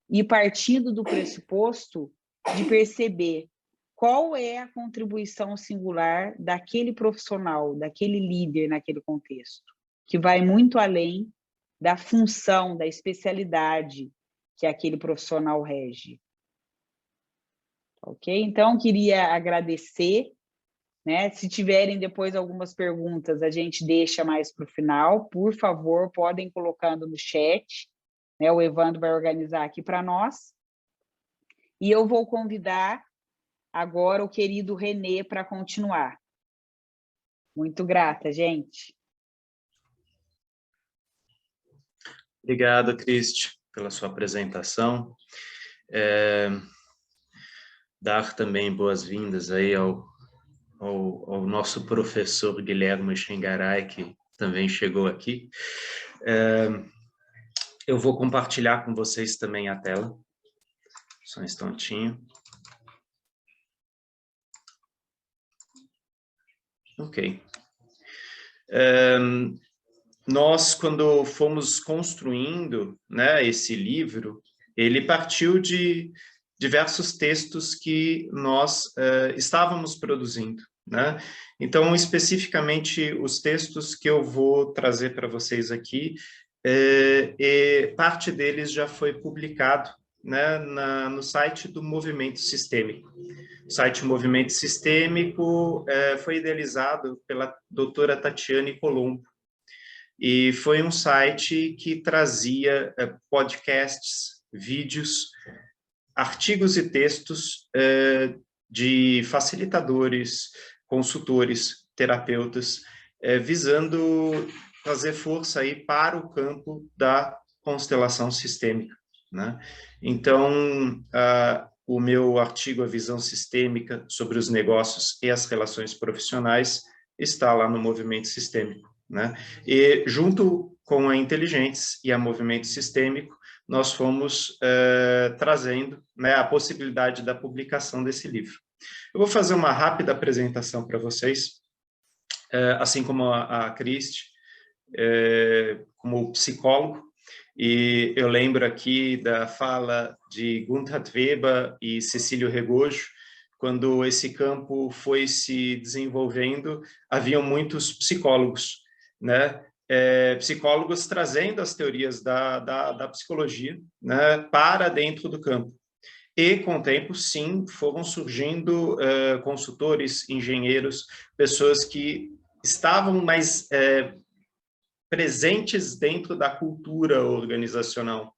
e partindo do pressuposto de perceber qual é a contribuição singular daquele profissional, daquele líder naquele contexto, que vai muito além da função, da especialidade que aquele profissional rege. Ok? Então, queria agradecer. Né? Se tiverem depois algumas perguntas, a gente deixa mais para o final. Por favor, podem colocando no chat. Né? O Evandro vai organizar aqui para nós. E eu vou convidar agora o querido René para continuar. Muito grata, gente. Obrigado, Cristi, pela sua apresentação. Dar também boas-vindas aí ao nosso professor Guilherme Xingaray, que também chegou aqui. Eu vou compartilhar com vocês também a tela. Só um instantinho. Ok. Nós, quando fomos construindo, né, esse livro, ele partiu de diversos textos que nós estávamos produzindo, né? Então, especificamente, os textos que eu vou trazer para vocês aqui, parte deles já foi publicado, né, no site do Movimento Sistêmico. O site Movimento Sistêmico foi idealizado pela doutora Tatiane Colombo, e foi um site que trazia podcasts, vídeos, artigos e textos de facilitadores, consultores, terapeutas, visando trazer força aí para o campo da constelação sistêmica, né? Então, o meu artigo, A Visão Sistêmica sobre os Negócios e as Relações Profissionais, está lá no Movimento Sistêmico, né? E junto com a Inteligentes e a Movimento Sistêmico, nós fomos trazendo, né, a possibilidade da publicação desse livro. Eu vou fazer uma rápida apresentação para vocês, assim como a Cristi, como psicólogo, e eu lembro aqui da fala de Gunther Weber e Cecílio Regojo. Quando esse campo foi se desenvolvendo, haviam muitos psicólogos, né? Psicólogos trazendo as teorias da psicologia, né, para dentro do campo. E, com o tempo, sim, foram surgindo consultores, engenheiros, pessoas que estavam mais presentes dentro da cultura organizacional.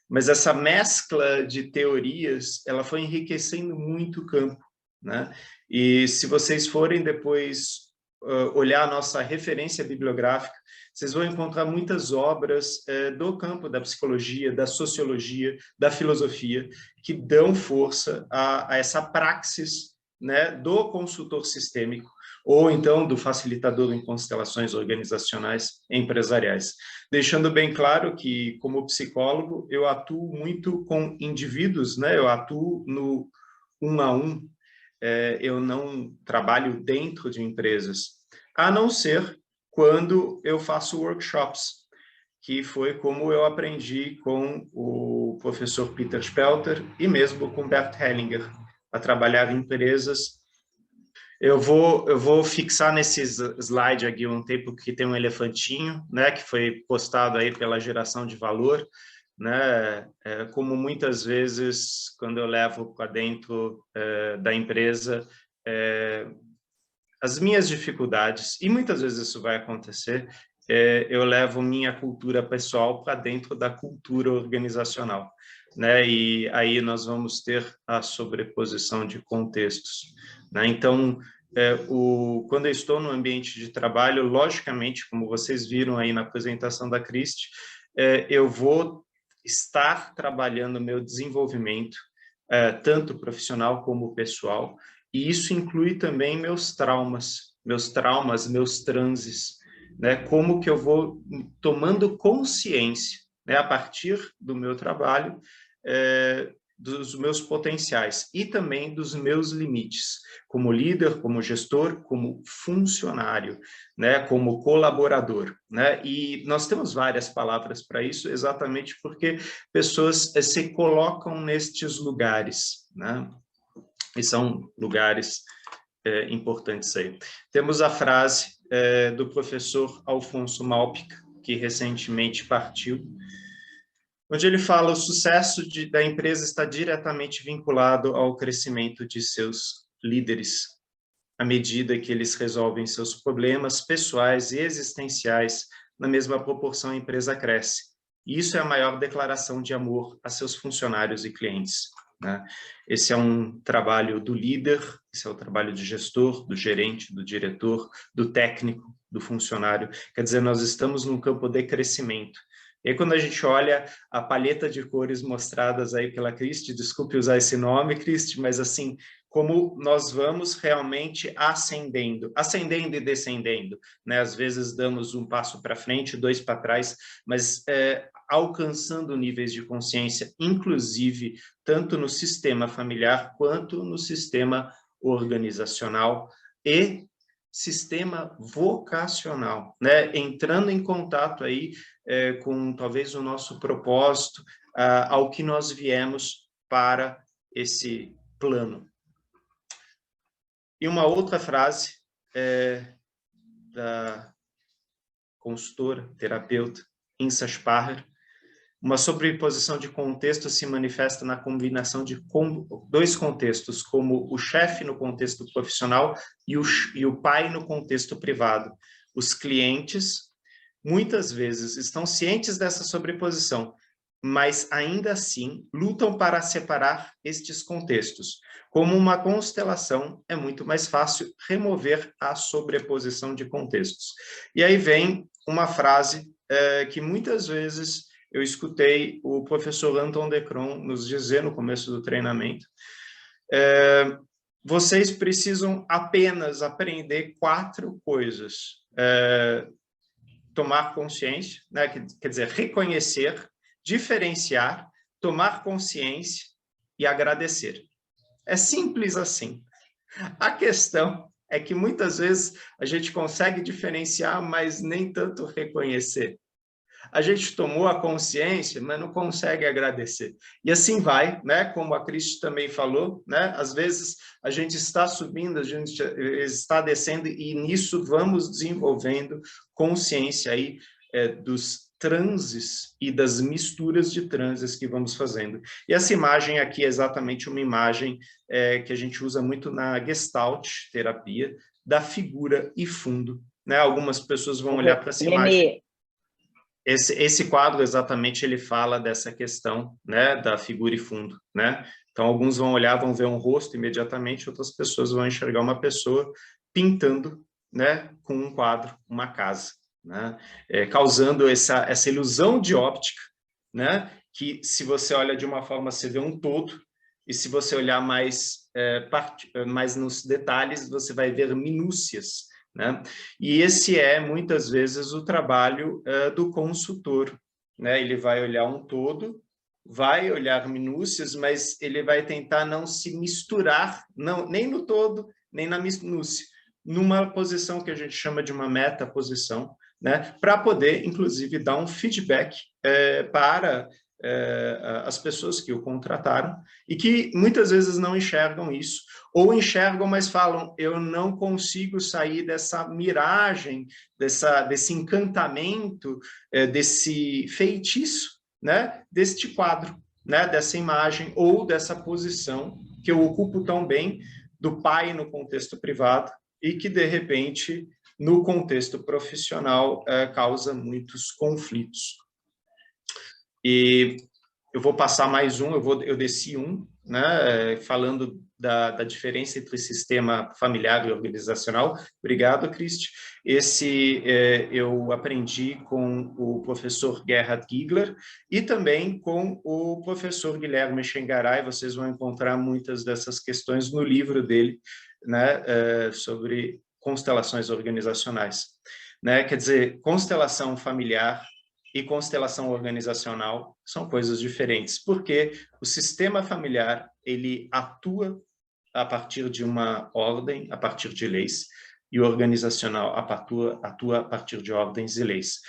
Mas essa mescla de teorias, ela foi enriquecendo muito o campo, né? E se vocês forem depois olhar a nossa referência bibliográfica, vocês vão encontrar muitas obras do campo da psicologia, da sociologia, da filosofia, que dão força a essa praxis, né, do consultor sistêmico, ou então do facilitador em constelações organizacionais empresariais. Deixando bem claro que, como psicólogo, eu atuo muito com indivíduos, né? Eu atuo no 1 a 1, eu não trabalho dentro de empresas, a não ser quando eu faço workshops, que foi como eu aprendi com o professor Peter Spelter e mesmo com Bert Hellinger, a trabalhar em empresas. Eu vou fixar nesse slide aqui um tempo que tem um elefantinho, né, que foi postado aí pela geração de valor, né, como muitas vezes, quando eu levo para dentro da empresa as minhas dificuldades, e muitas vezes isso vai acontecer, eu levo minha cultura pessoal para dentro da cultura organizacional, né? E aí nós vamos ter a sobreposição de contextos, né? Então, quando eu estou no ambiente de trabalho, logicamente, como vocês viram aí na apresentação da Cristi, eu vou estar trabalhando meu desenvolvimento, tanto profissional como pessoal, e isso inclui também meus traumas, meus transes, né? Como que eu vou tomando consciência, né, a partir do meu trabalho, dos meus potenciais e também dos meus limites, como líder, como gestor, como funcionário, né, como colaborador, né? E nós temos várias palavras para isso, exatamente porque pessoas se colocam nestes lugares, né? E são lugares importantes aí. Temos a frase do professor Alfonso Malpica, que recentemente partiu, onde ele fala: o sucesso da empresa está diretamente vinculado ao crescimento de seus líderes, à medida que eles resolvem seus problemas pessoais e existenciais, na mesma proporção a empresa cresce. E isso é a maior declaração de amor a seus funcionários e clientes, né? Esse é um trabalho do líder, esse é o trabalho do gestor, do gerente, do diretor, do técnico, do funcionário. Quer dizer, nós estamos num campo de crescimento. E aí, quando a gente olha a paleta de cores mostradas aí pela Cristi, desculpe usar esse nome, Cristi, mas assim, como nós vamos realmente ascendendo e descendendo, né? Às vezes damos um passo para frente, 2 para trás, mas alcançando níveis de consciência, inclusive, tanto no sistema familiar quanto no sistema organizacional e sistema vocacional, né? Entrando em contato aí com talvez o nosso propósito, ao que nós viemos para esse plano. E uma outra frase da consultora, terapeuta, Insa Sparrer: uma sobreposição de contextos se manifesta na combinação de 2 contextos, como o chefe no contexto profissional e o pai no contexto privado. Os clientes, muitas vezes, estão cientes dessa sobreposição, mas ainda assim lutam para separar estes contextos. Como uma constelação, é muito mais fácil remover a sobreposição de contextos. E aí vem uma frase que muitas vezes eu escutei o professor Anton de Cron nos dizer no começo do treinamento: vocês precisam apenas aprender 4 coisas. Tomar consciência, né? Quer dizer, reconhecer diferenciar, tomar consciência e agradecer. É simples assim. A questão é que muitas vezes a gente consegue diferenciar, mas nem tanto reconhecer. A gente tomou a consciência, mas não consegue agradecer. E assim vai, né? Como a Cristi também falou, né? Às vezes a gente está subindo, a gente está descendo, e nisso vamos desenvolvendo consciência aí dos transes e das misturas de transes que vamos fazendo. E essa imagem aqui é exatamente uma imagem que a gente usa muito na Gestalt terapia, da figura e fundo, né? Algumas pessoas vão olhar para essa imagem. Esse quadro, exatamente, ele fala dessa questão, né, da figura e fundo, né? Então, alguns vão olhar, vão ver um rosto imediatamente, outras pessoas vão enxergar uma pessoa pintando, né, com um quadro, uma casa, né? Causando essa ilusão de óptica, né? Que se você olha de uma forma, você vê um todo, e se você olhar mais nos detalhes, você vai ver minúcias, né? E esse é, muitas vezes, o trabalho do consultor, né? Ele vai olhar um todo, vai olhar minúcias, mas ele vai tentar não se misturar, nem no todo, nem na minúcia, numa posição que a gente chama de uma metaposição, né? Para poder, inclusive, dar um feedback para as pessoas que o contrataram e que muitas vezes não enxergam isso, ou enxergam, mas falam, eu não consigo sair dessa miragem, desse encantamento, desse feitiço, né, deste quadro, né, dessa imagem ou dessa posição que eu ocupo tão bem do pai no contexto privado e que, de repente, no contexto profissional, causa muitos conflitos. E eu vou passar mais um, eu desci um, né, falando da diferença entre sistema familiar e organizacional. Obrigado, Cristi. Esse eu aprendi com o professor Gerhard Giegler e também com o professor Guilherme Schengaray. Vocês vão encontrar muitas dessas questões no livro dele, né, sobre constelações organizacionais. Né? Quer dizer, constelação familiar e constelação organizacional são coisas diferentes, porque o sistema familiar, ele atua a partir de uma ordem, a partir de leis, e o organizacional atua a partir de ordens e leis.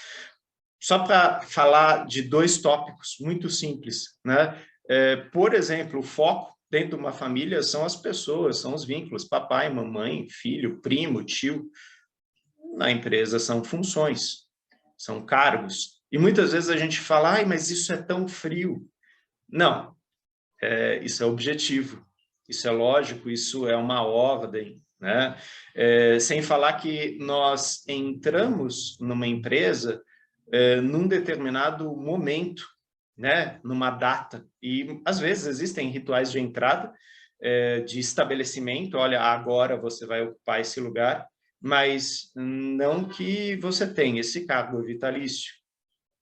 Só para falar de dois tópicos muito simples, né? Por exemplo, o foco dentro de uma família são as pessoas, são os vínculos, papai, mamãe, filho, primo, tio. Na empresa são funções, são cargos. E muitas vezes a gente fala, ai, mas isso é tão frio. Não, isso é objetivo, isso é lógico, isso é uma ordem, né? Sem falar que nós entramos numa empresa num determinado momento, né? Numa data, e às vezes existem rituais de entrada, de estabelecimento, olha, agora você vai ocupar esse lugar, mas não que você tenha esse cargo vitalício.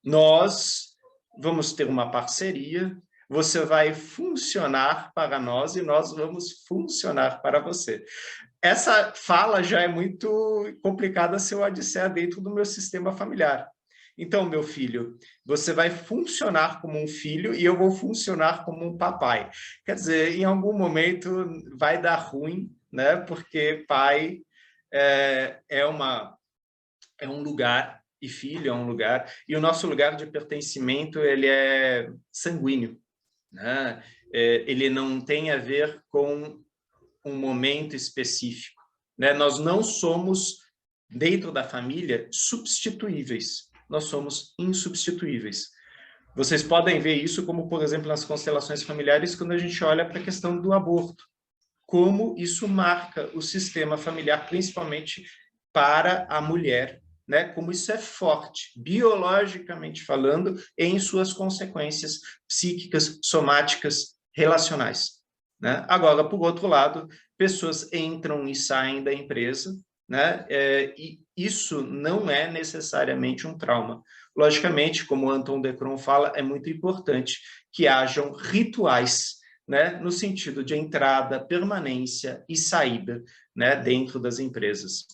Nós vamos ter uma parceria, você vai funcionar para nós e nós vamos funcionar para você. Essa fala já é muito complicada se eu a disser dentro do meu sistema familiar. Então, meu filho, você vai funcionar como um filho e eu vou funcionar como um papai. Quer dizer, em algum momento vai dar ruim, né? Porque pai é um lugar, e filho é um lugar, e o nosso lugar de pertencimento, ele é sanguíneo, né? Ele não tem a ver com um momento específico, né? Nós não somos, dentro da família, substituíveis, nós somos insubstituíveis. Vocês podem ver isso como, por exemplo, nas constelações familiares, quando a gente olha para a questão do aborto, como isso marca o sistema familiar, principalmente para a mulher, né? Como isso é forte, biologicamente falando, em suas consequências psíquicas, somáticas, relacionais, né? Agora, por outro lado, pessoas entram e saem da empresa, né? E isso não é necessariamente um trauma. Logicamente, como Anton de Cron fala, é muito importante que hajam rituais, né? No sentido de entrada, permanência e saída, né? Dentro das empresas.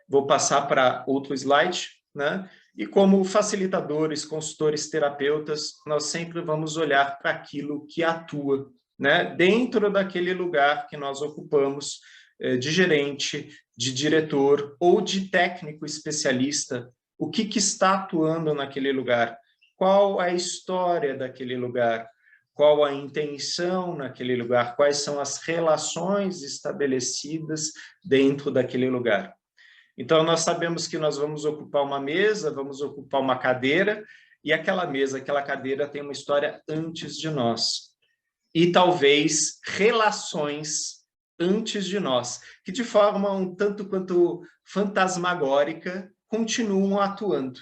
Vou passar para outro slide, né? E como facilitadores, consultores, terapeutas, nós sempre vamos olhar para aquilo que atua, né, dentro daquele lugar que nós ocupamos, de gerente, de diretor ou de técnico especialista. O que está atuando naquele lugar? Qual a história daquele lugar? Qual a intenção naquele lugar? Quais são as relações estabelecidas dentro daquele lugar? Então, nós sabemos que nós vamos ocupar uma mesa, vamos ocupar uma cadeira, e aquela mesa, aquela cadeira tem uma história antes de nós. E talvez relações antes de nós, que de forma um tanto quanto fantasmagórica continuam atuando.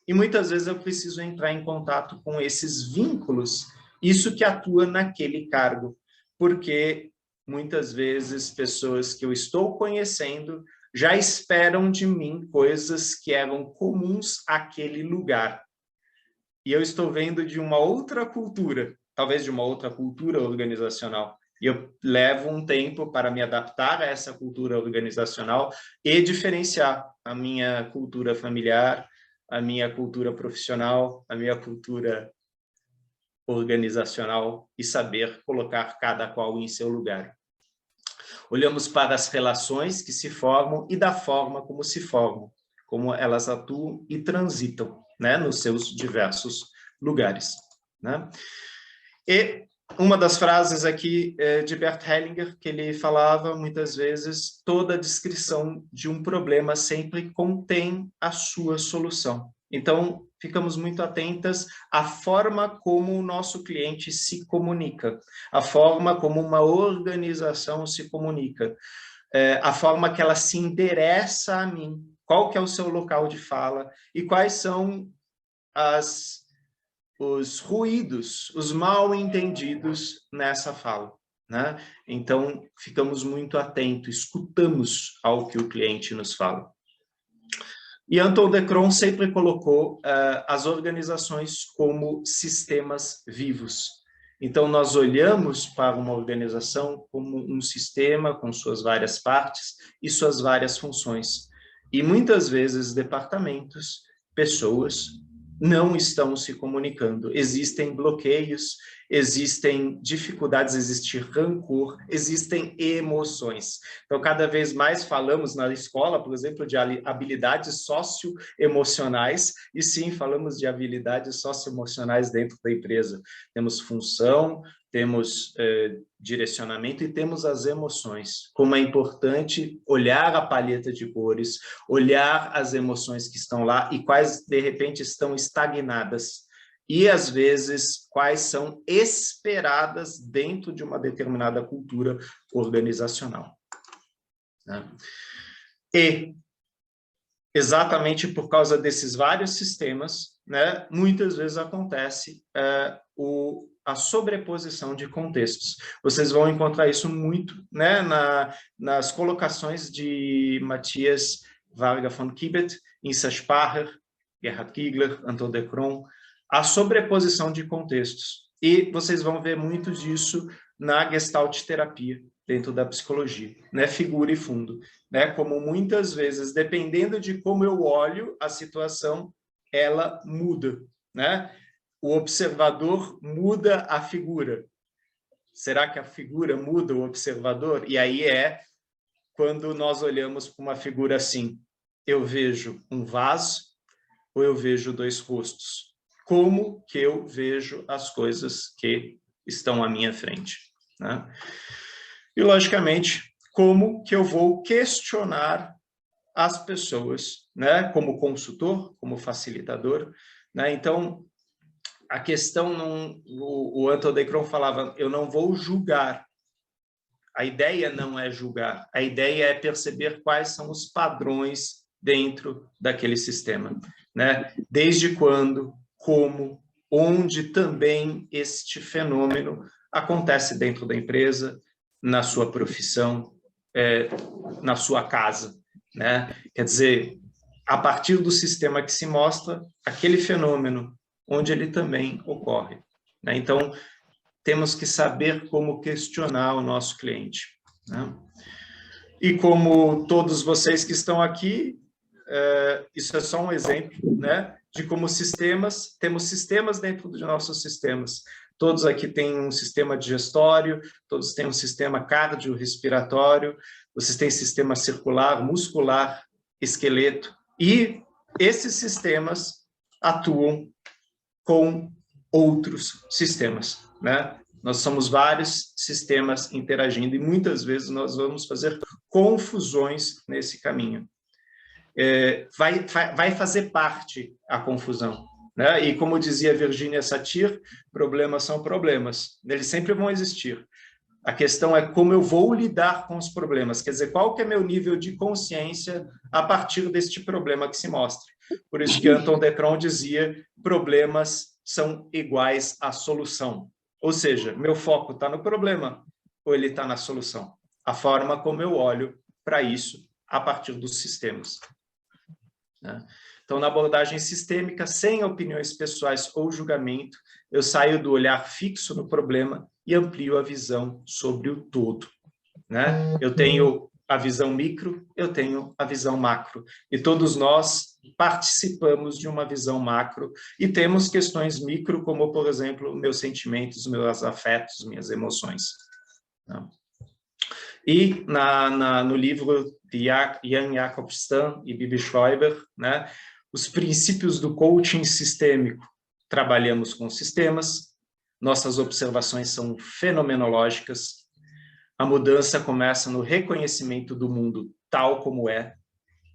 E muitas vezes eu preciso entrar em contato com esses vínculos, isso que atua naquele cargo, porque muitas vezes pessoas que eu estou conhecendo já esperam de mim coisas que eram comuns àquele lugar. E eu estou vendo de uma outra cultura, talvez de uma outra cultura organizacional. E eu levo um tempo para me adaptar a essa cultura organizacional e diferenciar a minha cultura familiar, a minha cultura profissional, a minha cultura organizacional e saber colocar cada qual em seu lugar. Olhamos para as relações que se formam e da forma como se formam, como elas atuam e transitam, né, nos seus diversos lugares, né? E uma das frases aqui de Bert Hellinger, que ele falava muitas vezes, toda descrição de um problema sempre contém a sua solução. Então, ficamos muito atentas à forma como o nosso cliente se comunica, a forma como uma organização se comunica, a forma que ela se endereça a mim, qual que é o seu local de fala e quais são os ruídos, os mal entendidos nessa fala, né? Então, ficamos muito atentos, escutamos ao que o cliente nos fala. E Anton de Croo sempre colocou as organizações como sistemas vivos. Então, nós olhamos para uma organização como um sistema com suas várias partes e suas várias funções. E muitas vezes, departamentos, pessoas não estão se comunicando. Existem bloqueios, existem dificuldades, existe rancor, existem emoções. Então, cada vez mais falamos na escola, por exemplo, de habilidades socioemocionais, e sim, falamos de habilidades socioemocionais dentro da empresa. Temos função, temos direcionamento e temos as emoções. Como é importante olhar a paleta de cores, olhar as emoções que estão lá e quais, de repente, estão estagnadas. E, às vezes, quais são esperadas dentro de uma determinada cultura organizacional, né? E, exatamente por causa desses vários sistemas, né, muitas vezes acontece a sobreposição de contextos. Vocês vão encontrar isso muito, né, nas colocações de Matthias Varga von Kibet, Insa Spacher, Gerhard Kiegler, Anton de Croo, a sobreposição de contextos. E vocês vão ver muito disso na Gestalt terapia, dentro da psicologia, né, figura e fundo, né, como muitas vezes, dependendo de como eu olho a situação, ela muda, né? O observador muda a figura. Será que a figura muda o observador? E aí é quando nós olhamos para uma figura assim, eu vejo um vaso ou eu vejo dois rostos? Como que eu vejo as coisas que estão à minha frente, né? E, logicamente, como que eu vou questionar as pessoas, né? Como consultor, como facilitador, né? Então, a questão não... O Anton de Croo falava, eu não vou julgar. A ideia não é julgar. A ideia é perceber quais são os padrões dentro daquele sistema, né? Desde quando, como, onde também este fenômeno acontece dentro da empresa, na sua profissão, na sua casa, né? Quer dizer, a partir do sistema que se mostra, aquele fenômeno, onde ele também ocorre, né? Então, temos que saber como questionar o nosso cliente, né? E como todos vocês que estão aqui, isso é só um exemplo, né, de como temos sistemas dentro de nossos sistemas. Todos aqui têm um sistema digestório, todos têm um sistema cardiorrespiratório, vocês têm sistema circular, muscular, esqueleto, e esses sistemas atuam com outros sistemas, né? Nós somos vários sistemas interagindo e muitas vezes nós vamos fazer confusões nesse caminho. Vai fazer parte a confusão, né? E como dizia Virginia Satir, problemas são problemas, eles sempre vão existir. A questão é como eu vou lidar com os problemas, quer dizer, qual que é meu nível de consciência a partir deste problema que se mostra. Por isso que Anton de Croo dizia, problemas são iguais à solução. Ou seja, meu foco está no problema ou ele está na solução? A forma como eu olho para isso a partir dos sistemas, né? Então, na abordagem sistêmica, sem opiniões pessoais ou julgamento, eu saio do olhar fixo no problema e amplio a visão sobre o todo, né? Eu tenho a visão micro, eu tenho a visão macro. E todos nós participamos de uma visão macro e temos questões micro, como, por exemplo, meus sentimentos, meus afetos, minhas emoções, né? E no livro de Jan Jakob Stam e Bibi Schreiber, né, os princípios do coaching sistêmico, trabalhamos com sistemas, nossas observações são fenomenológicas, a mudança começa no reconhecimento do mundo tal como é,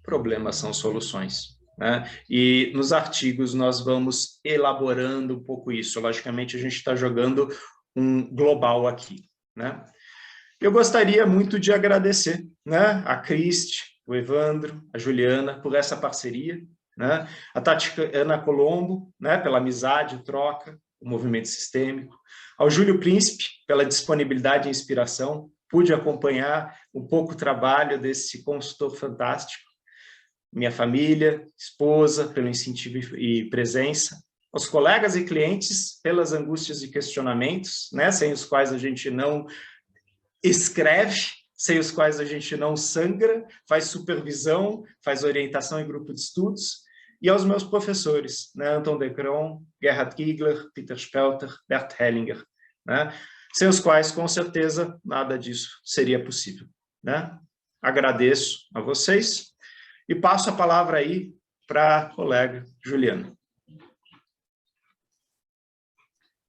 problemas são soluções, né? E nos artigos nós vamos elaborando um pouco isso, logicamente a gente está jogando um global aqui, né? Eu gostaria muito de agradecer, né, a Cristi, o Evandro, a Juliana, por essa parceria, né, a Tatiana Colombo, né, pela amizade, troca, o movimento sistêmico, ao Júlio Príncipe, pela disponibilidade e inspiração, pude acompanhar um pouco o trabalho desse consultor fantástico, minha família, esposa, pelo incentivo e presença, aos colegas e clientes, pelas angústias e questionamentos, né, sem os quais a gente não escreve, sem os quais a gente não sangra, faz supervisão, faz orientação em grupo de estudos, e aos meus professores, né, Anton de Croo, Gerhard Giegler, Peter Spelter, Bert Hellinger, né, sem os quais, com certeza, nada disso seria possível, né? Agradeço a vocês e passo a palavra aí para a colega Juliana.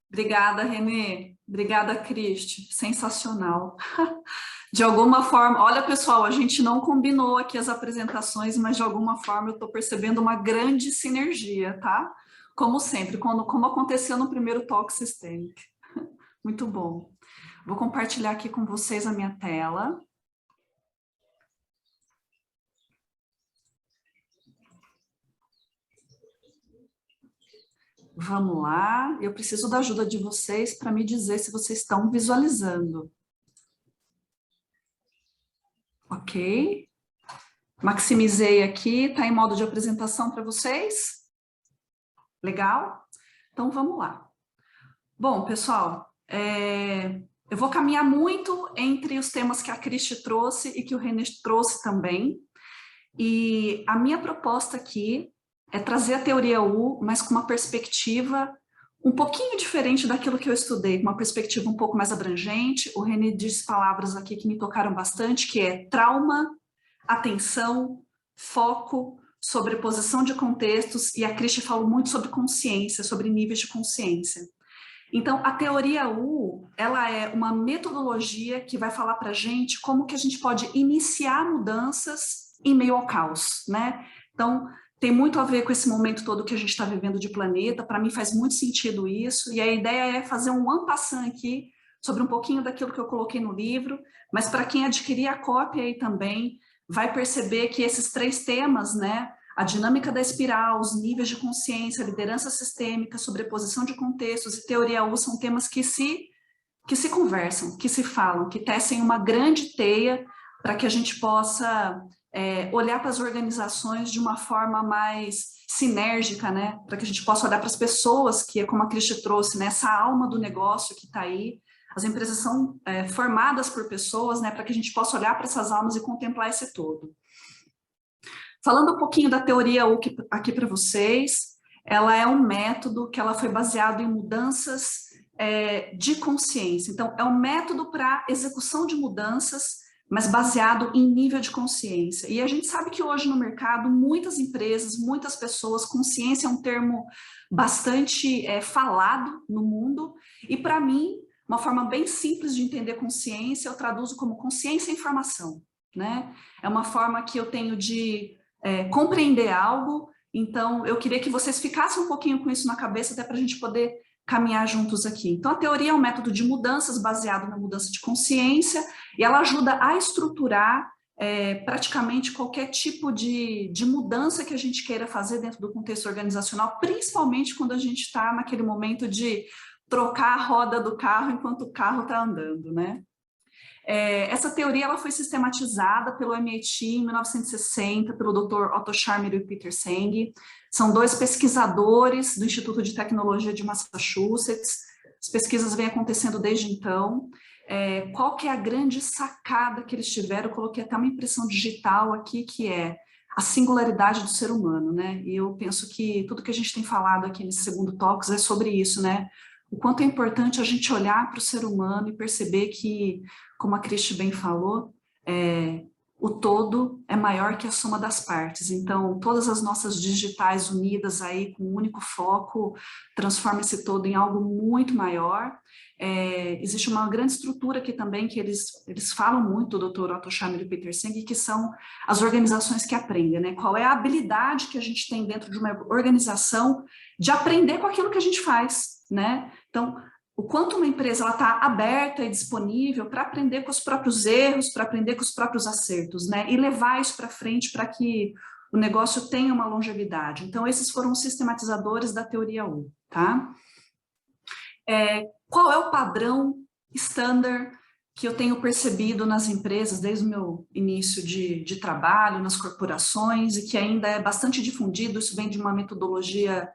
Obrigada, Renê. Obrigada, Cristi. Sensacional. De alguma forma, olha, pessoal, a gente não combinou aqui as apresentações, mas de alguma forma eu estou percebendo uma grande sinergia, tá? Como sempre, como aconteceu no primeiro Talk Systemic. Muito bom. Vou compartilhar aqui com vocês a minha tela. Vamos lá, eu preciso da ajuda de vocês para me dizer se vocês estão visualizando. Ok. Maximizei aqui, está em modo de apresentação para vocês? Legal? Então vamos lá. Bom, pessoal, eu vou caminhar muito entre os temas que a Cristi trouxe e que o René trouxe também. E a minha proposta aqui é trazer a teoria U, mas com uma perspectiva um pouquinho diferente daquilo que eu estudei, uma perspectiva um pouco mais abrangente. O René disse palavras aqui que me tocaram bastante, que é trauma, atenção, foco, sobreposição de contextos, e a Cristi falou muito sobre consciência, sobre níveis de consciência. Então, a teoria U, ela é uma metodologia que vai falar para a gente como que a gente pode iniciar mudanças em meio ao caos, né? Então, tem muito a ver com esse momento todo que a gente está vivendo de planeta, para mim faz muito sentido isso, e a ideia é fazer um en passant aqui sobre um pouquinho daquilo que eu coloquei no livro, mas para quem adquirir a cópia aí também, vai perceber que esses 3 temas, né, a dinâmica da espiral, os níveis de consciência, liderança sistêmica, sobreposição de contextos e teoria U são temas que se conversam, que se falam, que tecem uma grande teia para que a gente possa olhar para as organizações de uma forma mais sinérgica, né? Para que a gente possa olhar para as pessoas, que é como a Cristi trouxe, né? Essa alma do negócio que está aí. As empresas são formadas por pessoas, né? Para que a gente possa olhar para essas almas e contemplar esse todo. Falando um pouquinho da teoria U aqui para vocês, ela é um método que ela foi baseado em mudanças de consciência. Então, é um método para execução de mudanças, mas baseado em nível de consciência. E a gente sabe que hoje no mercado, muitas empresas, muitas pessoas, consciência é um termo bastante falado no mundo, e para mim, uma forma bem simples de entender consciência, eu traduzo como consciência e informação, né? É uma forma que eu tenho de compreender algo, então eu queria que vocês ficassem um pouquinho com isso na cabeça, até para a gente poder caminhar juntos aqui. Então a teoria é um método de mudanças baseado na mudança de consciência, e ela ajuda a estruturar praticamente qualquer tipo de mudança que a gente queira fazer dentro do contexto organizacional, principalmente quando a gente está naquele momento de trocar a roda do carro enquanto o carro está andando, né? Essa teoria ela foi sistematizada pelo MIT em 1960, pelo Dr. Otto Scharmer e Peter Senge. São dois pesquisadores do Instituto de Tecnologia de Massachusetts. As pesquisas vêm acontecendo desde então. Qual que é a grande sacada que eles tiveram? Eu coloquei até uma impressão digital aqui, que é a singularidade do ser humano, né? E eu penso que tudo que a gente tem falado aqui nesse segundo Talks é sobre isso, né? O quanto é importante a gente olhar para o ser humano e perceber que, como a Cristi bem falou, o todo é maior que a soma das partes. Então, todas as nossas digitais unidas aí com um único foco transforma esse todo em algo muito maior. Existe uma grande estrutura aqui também que eles falam muito, o Dr. Otto Scharmer e Peter Senge, que são as organizações que aprendem, né? Qual é a habilidade que a gente tem dentro de uma organização de aprender com aquilo que a gente faz, né? Então, o quanto uma empresa está aberta e disponível para aprender com os próprios erros, para aprender com os próprios acertos, né? E levar isso para frente para que o negócio tenha uma longevidade. Então, esses foram os sistematizadores da teoria U, tá? Qual é o padrão standard que eu tenho percebido nas empresas desde o meu início de trabalho, nas corporações, e que ainda é bastante difundido? Isso vem de uma metodologia,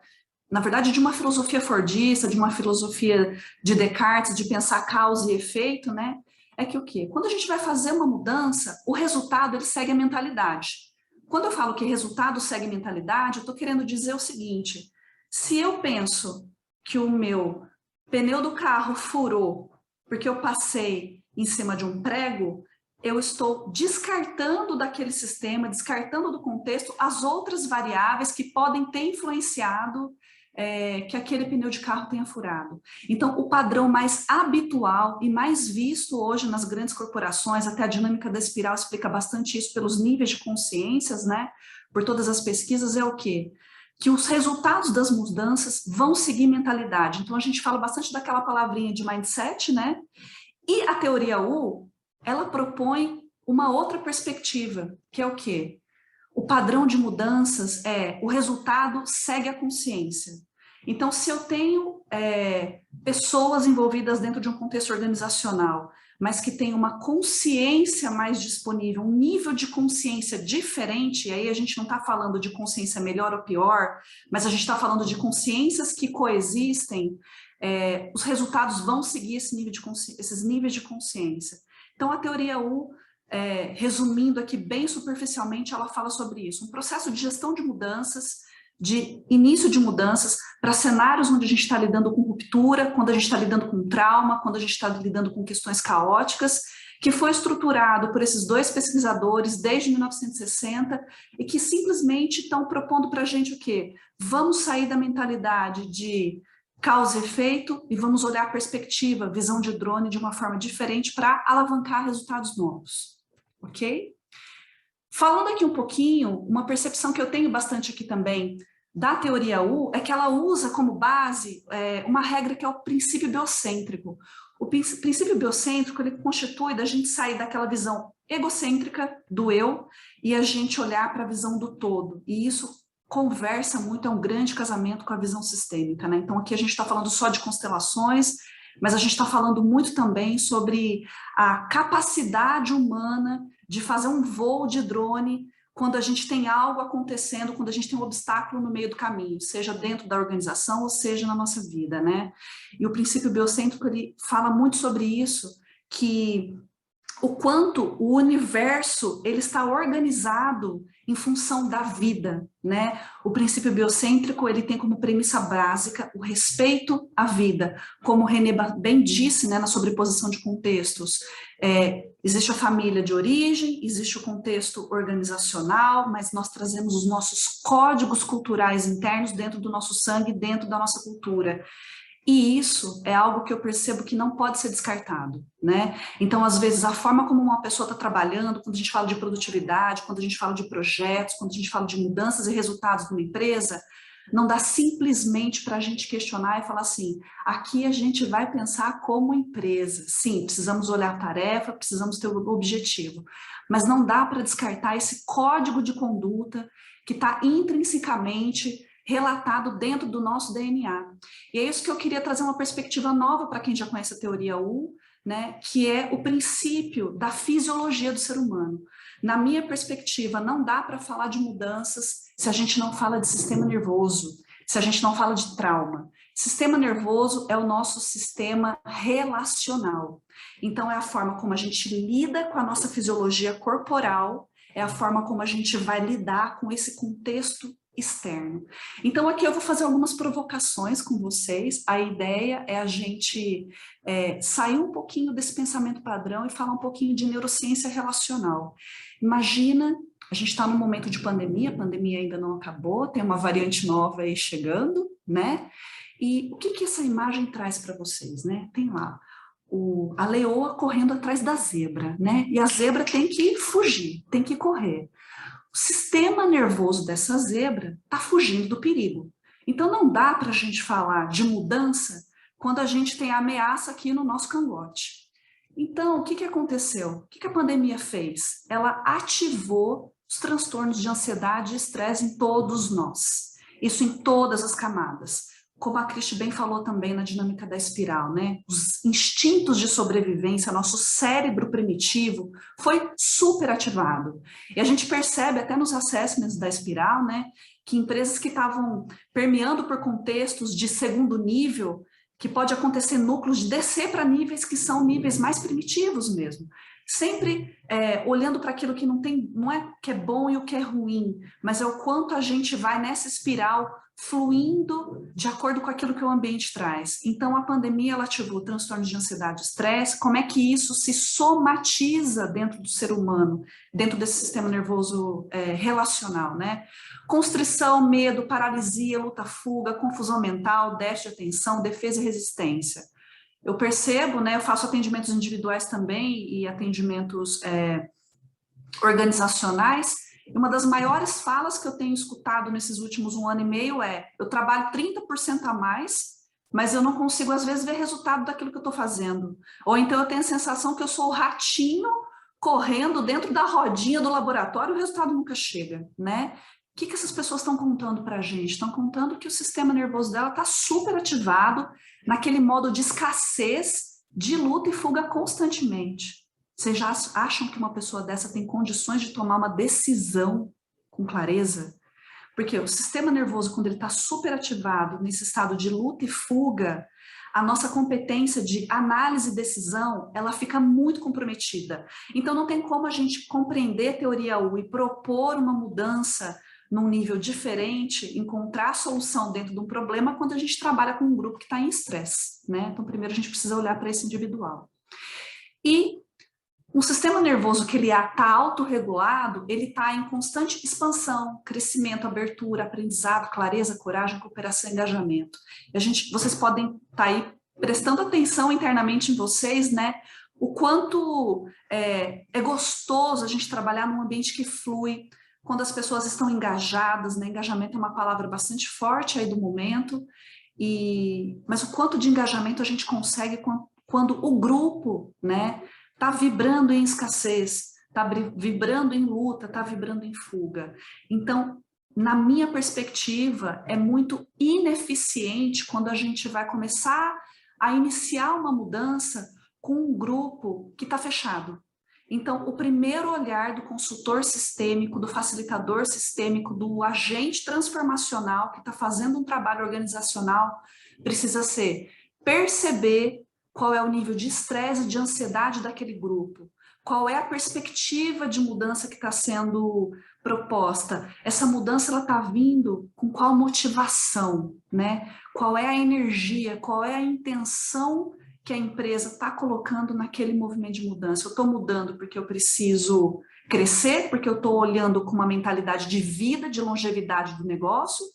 na verdade, de uma filosofia fordista, de uma filosofia de Descartes, de pensar causa e efeito, né? É que o quê? Quando a gente vai fazer uma mudança, o resultado, ele segue a mentalidade. Quando eu falo que resultado segue mentalidade, eu estou querendo dizer o seguinte: se eu penso que o meu pneu do carro furou porque eu passei em cima de um prego, eu estou descartando daquele sistema, descartando do contexto as outras variáveis que podem ter influenciado que aquele pneu de carro tenha furado. Então, o padrão mais habitual e mais visto hoje nas grandes corporações, até a dinâmica da espiral explica bastante isso pelos níveis de consciências, né? Por todas as pesquisas, é o quê? Que os resultados das mudanças vão seguir mentalidade. Então, a gente fala bastante daquela palavrinha de mindset, né? E a teoria U, ela propõe uma outra perspectiva, que é o quê? O padrão de mudanças o resultado segue a consciência. Então, se eu tenho pessoas envolvidas dentro de um contexto organizacional, mas que tem uma consciência mais disponível, um nível de consciência diferente, e aí a gente não está falando de consciência melhor ou pior, mas a gente está falando de consciências que coexistem, os resultados vão seguir esses níveis de consciência. Então, a teoria U, resumindo aqui bem superficialmente, ela fala sobre isso, um processo de gestão de mudanças, de início de mudanças, para cenários onde a gente está lidando com ruptura, quando a gente está lidando com trauma, quando a gente está lidando com questões caóticas, que foi estruturado por esses dois pesquisadores desde 1960 e que simplesmente estão propondo para a gente o quê? Vamos sair da mentalidade de causa e efeito e vamos olhar a perspectiva, visão de drone de uma forma diferente para alavancar resultados novos, ok? Falando aqui um pouquinho, uma percepção que eu tenho bastante aqui também da teoria U é que ela usa como base uma regra que é o princípio biocêntrico. O princípio biocêntrico, ele constitui da gente sair daquela visão egocêntrica do eu e a gente olhar para a visão do todo. E isso conversa muito, é um grande casamento com a visão sistêmica, né? Então aqui a gente está falando só de constelações, mas a gente está falando muito também sobre a capacidade humana de fazer um voo de drone quando a gente tem algo acontecendo, quando a gente tem um obstáculo no meio do caminho, seja dentro da organização ou seja na nossa vida, né? E o princípio biocêntrico, ele fala muito sobre isso, que o quanto o universo ele está organizado em função da vida, né? O princípio biocêntrico ele tem como premissa básica o respeito à vida, como o René bem disse, né, na sobreposição de contextos. Existe a família de origem, existe o contexto organizacional, mas nós trazemos os nossos códigos culturais internos dentro do nosso sangue, dentro da nossa cultura. E isso é algo que eu percebo que não pode ser descartado, né? Então, às vezes, a forma como uma pessoa está trabalhando, quando a gente fala de produtividade, quando a gente fala de projetos, quando a gente fala de mudanças e resultados de uma empresa, não dá simplesmente para a gente questionar e falar assim, aqui a gente vai pensar como empresa. Sim, precisamos olhar a tarefa, precisamos ter o objetivo, mas não dá para descartar esse código de conduta que está intrinsecamente relatado dentro do nosso DNA. E é isso que eu queria trazer uma perspectiva nova para quem já conhece a teoria U, né, que é o princípio da fisiologia do ser humano. Na minha perspectiva, não dá para falar de mudanças se a gente não fala de sistema nervoso, se a gente não fala de trauma. Sistema nervoso é o nosso sistema relacional. Então, é a forma como a gente lida com a nossa fisiologia corporal, é a forma como a gente vai lidar com esse contexto externo. Então, aqui eu vou fazer algumas provocações com vocês. A ideia é a gente sair um pouquinho desse pensamento padrão e falar um pouquinho de neurociência relacional. Imagina, a gente está num momento de pandemia, a pandemia ainda não acabou, tem uma variante nova aí chegando, né? E o que essa imagem traz para vocês, né? Tem lá a leoa correndo atrás da zebra, né? E a zebra tem que fugir, tem que correr. O sistema nervoso dessa zebra está fugindo do perigo. Então, não dá para a gente falar de mudança quando a gente tem a ameaça aqui no nosso cangote. Então, o que aconteceu? O que a pandemia fez? Ela ativou os transtornos de ansiedade e estresse em todos nós. Isso em todas as camadas. Como a Cristi bem falou também na dinâmica da espiral, né? Os instintos de sobrevivência, nosso cérebro primitivo foi super ativado. E a gente percebe até nos assessments da espiral, né? Que empresas que estavam permeando por contextos de segundo nível, que pode acontecer núcleos de descer para níveis que são níveis mais primitivos mesmo. Sempre olhando para aquilo que não é que é bom e o que é ruim, mas é o quanto a gente vai nessa espiral fluindo de acordo com aquilo que o ambiente traz. Então, a pandemia ela ativou transtornos de ansiedade e estresse. Como é que isso se somatiza dentro do ser humano, dentro desse sistema nervoso relacional, né? Constrição, medo, paralisia, luta-fuga, confusão mental, déficit de atenção, defesa e resistência. Eu percebo, né, eu faço atendimentos individuais também e atendimentos organizacionais, e uma das maiores falas que eu tenho escutado nesses últimos 1 ano e meio é: eu trabalho 30% a mais, mas eu não consigo, às vezes, ver resultado daquilo que eu estou fazendo. Ou então eu tenho a sensação que eu sou o ratinho correndo dentro da rodinha do laboratório e o resultado nunca chega, né? O que essas pessoas estão contando para a gente? Estão contando que o sistema nervoso dela está super ativado naquele modo de escassez, de luta e fuga constantemente. Vocês já acham que uma pessoa dessa tem condições de tomar uma decisão com clareza? Porque o sistema nervoso, quando ele está super ativado nesse estado de luta e fuga, a nossa competência de análise e decisão, ela fica muito comprometida. Então, não tem como a gente compreender a teoria U e propor uma mudança num nível diferente, encontrar a solução dentro de um problema quando a gente trabalha com um grupo que está em estresse, né? Então, primeiro a gente precisa olhar para esse individual. E um sistema nervoso que ele está autorregulado, ele está em constante expansão, crescimento, abertura, aprendizado, clareza, coragem, cooperação e engajamento. E vocês podem estar aí prestando atenção internamente em vocês, né? O quanto é gostoso a gente trabalhar num ambiente que flui, quando as pessoas estão engajadas, né? Engajamento é uma palavra bastante forte aí do momento, mas o quanto de engajamento a gente consegue quando o grupo, né, está vibrando em escassez, está vibrando em luta, está vibrando em fuga. Então, na minha perspectiva, é muito ineficiente quando a gente vai começar a iniciar uma mudança com um grupo que está fechado. Então, o primeiro olhar do consultor sistêmico, do facilitador sistêmico, do agente transformacional que está fazendo um trabalho organizacional, precisa ser perceber qual é o nível de estresse e de ansiedade daquele grupo, Qual é a perspectiva de mudança que está sendo proposta? Essa mudança ela está vindo com qual motivação, né? Qual é a energia, qual é a intenção que a empresa está colocando naquele movimento de mudança? Eu estou mudando porque eu preciso crescer, porque eu estou olhando com uma mentalidade de vida, de longevidade do negócio,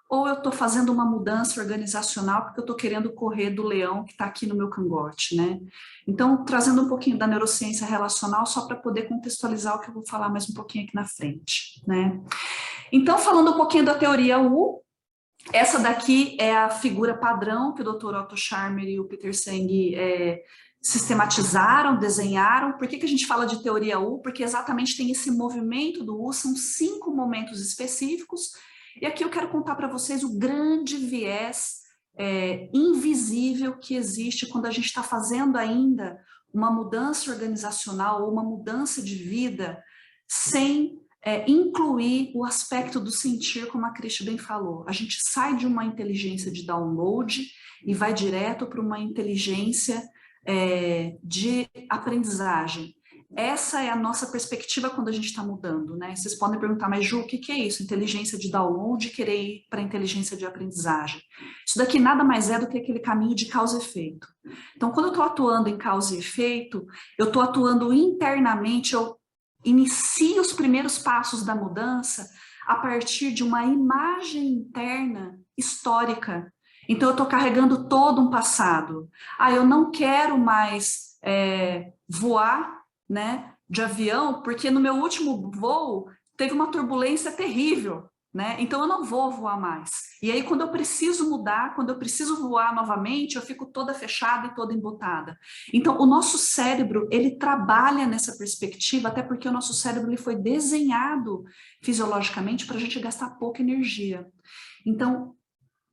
ou eu estou fazendo uma mudança organizacional porque eu estou querendo correr do leão que está aqui no meu cangote, né? Então, trazendo um pouquinho da neurociência relacional, só para poder contextualizar o que eu vou falar mais um pouquinho aqui na frente, né? Então, falando um pouquinho da teoria U, essa daqui é a figura padrão que o Dr. Otto Scharmer e o Peter Senge sistematizaram, desenharam. Por que a gente fala de teoria U? Porque exatamente tem esse movimento do U, são 5 momentos específicos. E aqui eu quero contar para vocês o grande viés invisível que existe quando a gente está fazendo ainda uma mudança organizacional ou uma mudança de vida sem incluir o aspecto do sentir, como a Cristi bem falou. A gente sai de uma inteligência de download e vai direto para uma inteligência de aprendizagem. Essa é a nossa perspectiva quando a gente está mudando, né? Vocês podem perguntar, mas Ju, o que é isso? Inteligência de download e querer ir para a inteligência de aprendizagem. Isso daqui nada mais é do que aquele caminho de causa e efeito. Então, quando eu estou atuando em causa e efeito, eu estou atuando internamente, eu inicio os primeiros passos da mudança a partir de uma imagem interna histórica. Então, eu estou carregando todo um passado. Eu não quero mais voar, né, de avião, porque no meu último voo teve uma turbulência terrível, né? Então eu não vou voar mais. E aí quando eu preciso mudar, quando eu preciso voar novamente, eu fico toda fechada e toda embotada. Então o nosso cérebro, ele trabalha nessa perspectiva, até porque o nosso cérebro ele foi desenhado fisiologicamente para a gente gastar pouca energia. Então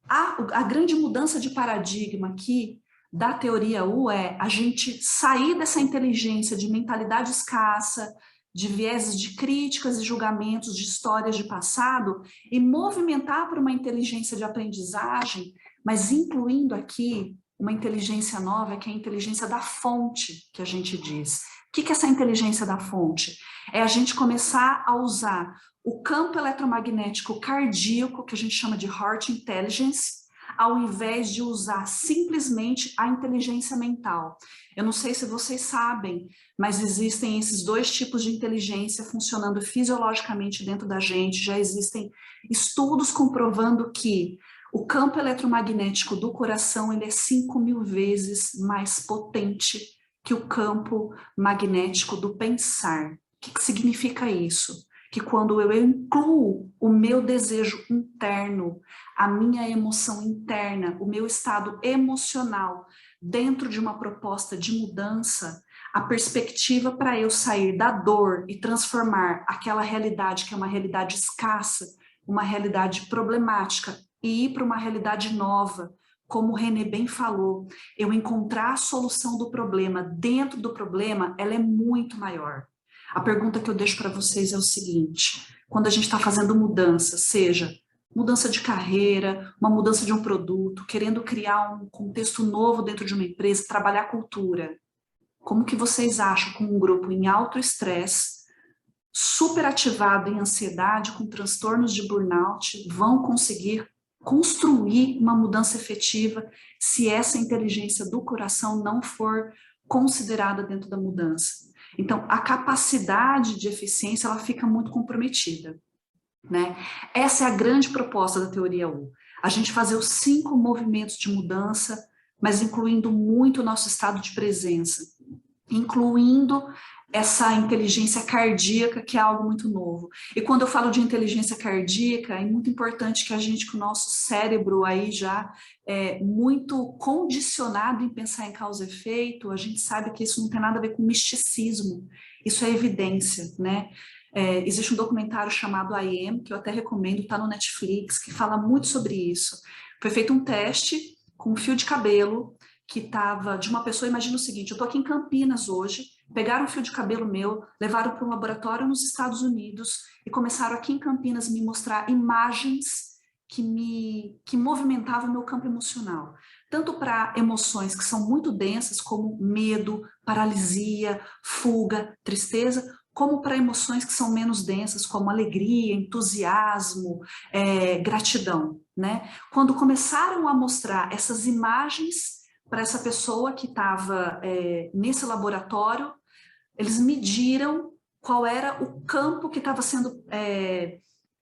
a grande mudança de paradigma aqui da teoria U é a gente sair dessa inteligência de mentalidade escassa, de vieses de críticas e julgamentos, de histórias de passado, e movimentar para uma inteligência de aprendizagem, mas incluindo aqui uma inteligência nova, que é a inteligência da fonte, que a gente diz. O que é essa inteligência da fonte? É a gente começar a usar o campo eletromagnético cardíaco, que a gente chama de Heart Intelligence, ao invés de usar simplesmente a inteligência mental. Eu não sei se vocês sabem, mas existem esses 2 tipos de inteligência funcionando fisiologicamente dentro da gente. Já existem estudos comprovando que o campo eletromagnético do coração ele é 5.000 vezes mais potente que o campo magnético do pensar. O que significa isso? Que quando eu incluo o meu desejo interno, a minha emoção interna, o meu estado emocional dentro de uma proposta de mudança, a perspectiva para eu sair da dor e transformar aquela realidade que é uma realidade escassa, uma realidade problemática e ir para uma realidade nova, como o René bem falou, eu encontrar a solução do problema dentro do problema, ela é muito maior. A pergunta que eu deixo para vocês é o seguinte: quando a gente está fazendo mudança, seja mudança de carreira, uma mudança de um produto, querendo criar um contexto novo dentro de uma empresa, trabalhar cultura, como que vocês acham que um grupo em alto estresse, super ativado em ansiedade, com transtornos de burnout, vão conseguir construir uma mudança efetiva se essa inteligência do coração não for considerada dentro da mudança? Então, a capacidade de eficiência, ela fica muito comprometida, né? Essa é a grande proposta da teoria U. A gente fazer os 5 movimentos de mudança, mas incluindo muito o nosso estado de presença, incluindo essa inteligência cardíaca, que é algo muito novo. E quando eu falo de inteligência cardíaca, é muito importante que a gente, com o nosso cérebro aí já muito condicionado em pensar em causa e efeito, a gente sabe que isso não tem nada a ver com misticismo, isso é evidência, né? Existe um documentário chamado I Am, que eu até recomendo, está no Netflix, que fala muito sobre isso. Foi feito um teste com um fio de cabelo que estava de uma pessoa. Imagina o seguinte: eu estou aqui em Campinas hoje, pegaram um fio de cabelo meu, levaram para um laboratório nos Estados Unidos e começaram aqui em Campinas me mostrar imagens que movimentava o meu campo emocional, tanto para emoções que são muito densas, como medo, paralisia, fuga, tristeza, como para emoções que são menos densas, como alegria, entusiasmo, gratidão, né? Quando começaram a mostrar essas imagens para essa pessoa que estava nesse laboratório, eles mediram qual era o campo que estava sendo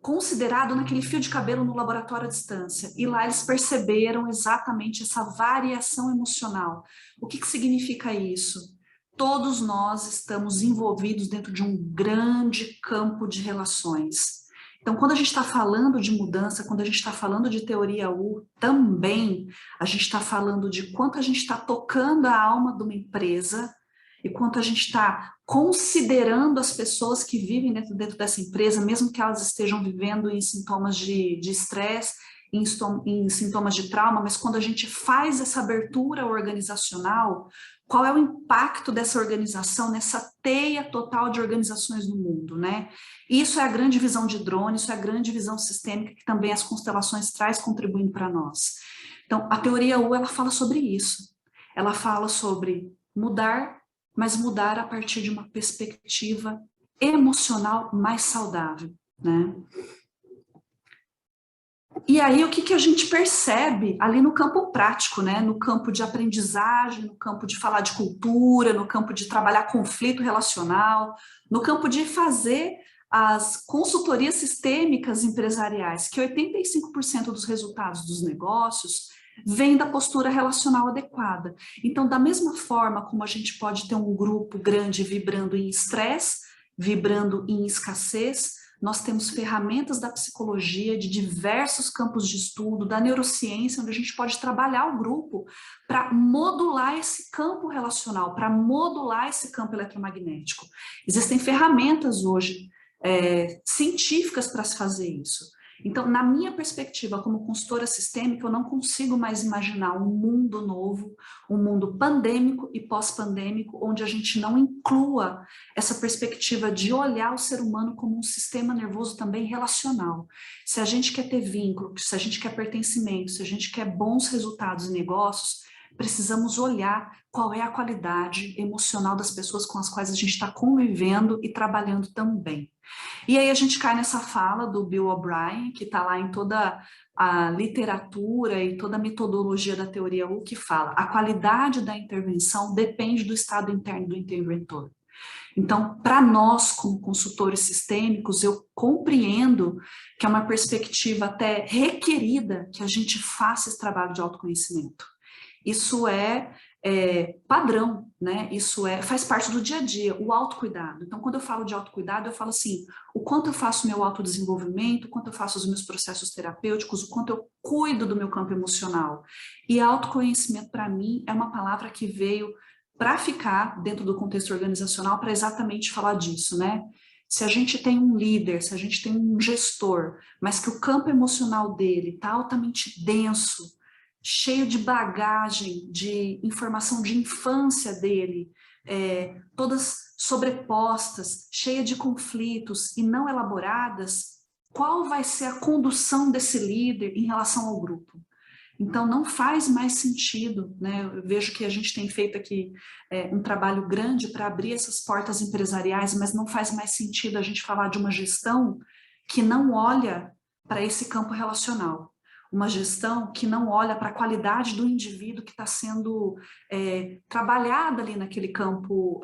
considerado naquele fio de cabelo no laboratório à distância. E lá eles perceberam exatamente essa variação emocional. O que significa isso? Todos nós estamos envolvidos dentro de um grande campo de relações. Então, quando a gente está falando de mudança, quando a gente está falando de teoria U, também a gente está falando de quanto a gente está tocando a alma de uma empresa e quanto a gente está considerando as pessoas que vivem dentro dessa empresa, mesmo que elas estejam vivendo em sintomas de estresse, em sintomas de trauma, mas quando a gente faz essa abertura organizacional, qual é o impacto dessa organização nessa teia total de organizações no mundo, né? Isso é a grande visão de drone, isso é a grande visão sistêmica que também as constelações traz contribuindo para nós. Então, a teoria U, ela fala sobre isso. Ela fala sobre mudar, mas mudar a partir de uma perspectiva emocional mais saudável, né? E aí, o que a gente percebe ali no campo prático, né? No campo de aprendizagem, no campo de falar de cultura, no campo de trabalhar conflito relacional, no campo de fazer as consultorias sistêmicas empresariais, que 85% dos resultados dos negócios vem da postura relacional adequada. Então, da mesma forma como a gente pode ter um grupo grande vibrando em estresse, vibrando em escassez, nós temos ferramentas da psicologia, de diversos campos de estudo, da neurociência, onde a gente pode trabalhar o grupo para modular esse campo relacional, para modular esse campo eletromagnético. Existem ferramentas hoje científicas para se fazer isso. Então, na minha perspectiva, como consultora sistêmica, eu não consigo mais imaginar um mundo novo, um mundo pandêmico e pós-pandêmico, onde a gente não inclua essa perspectiva de olhar o ser humano como um sistema nervoso também relacional. Se a gente quer ter vínculo, se a gente quer pertencimento, se a gente quer bons resultados em negócios, precisamos olhar qual é a qualidade emocional das pessoas com as quais a gente está convivendo e trabalhando também. E aí a gente cai nessa fala do Bill O'Brien, que está lá em toda a literatura e toda a metodologia da teoria U, que fala: a qualidade da intervenção depende do estado interno do interventor. Então, para nós, como consultores sistêmicos, eu compreendo que é uma perspectiva até requerida que a gente faça esse trabalho de autoconhecimento. Isso é padrão, né? Isso faz parte do dia a dia, o autocuidado. Então, quando eu falo de autocuidado, eu falo assim: o quanto eu faço meu autodesenvolvimento, o quanto eu faço os meus processos terapêuticos, o quanto eu cuido do meu campo emocional. E autoconhecimento, para mim, é uma palavra que veio para ficar dentro do contexto organizacional para exatamente falar disso, né? Se a gente tem um líder, se a gente tem um gestor, mas que o campo emocional dele está altamente denso, cheio de bagagem, de informação de infância dele, todas sobrepostas, cheia de conflitos e não elaboradas, qual vai ser a condução desse líder em relação ao grupo? Então, não faz mais sentido, né? Eu vejo que a gente tem feito aqui um trabalho grande para abrir essas portas empresariais, mas não faz mais sentido a gente falar de uma gestão que não olha para esse campo relacional. Uma gestão que não olha para a qualidade do indivíduo que está sendo trabalhada ali naquele campo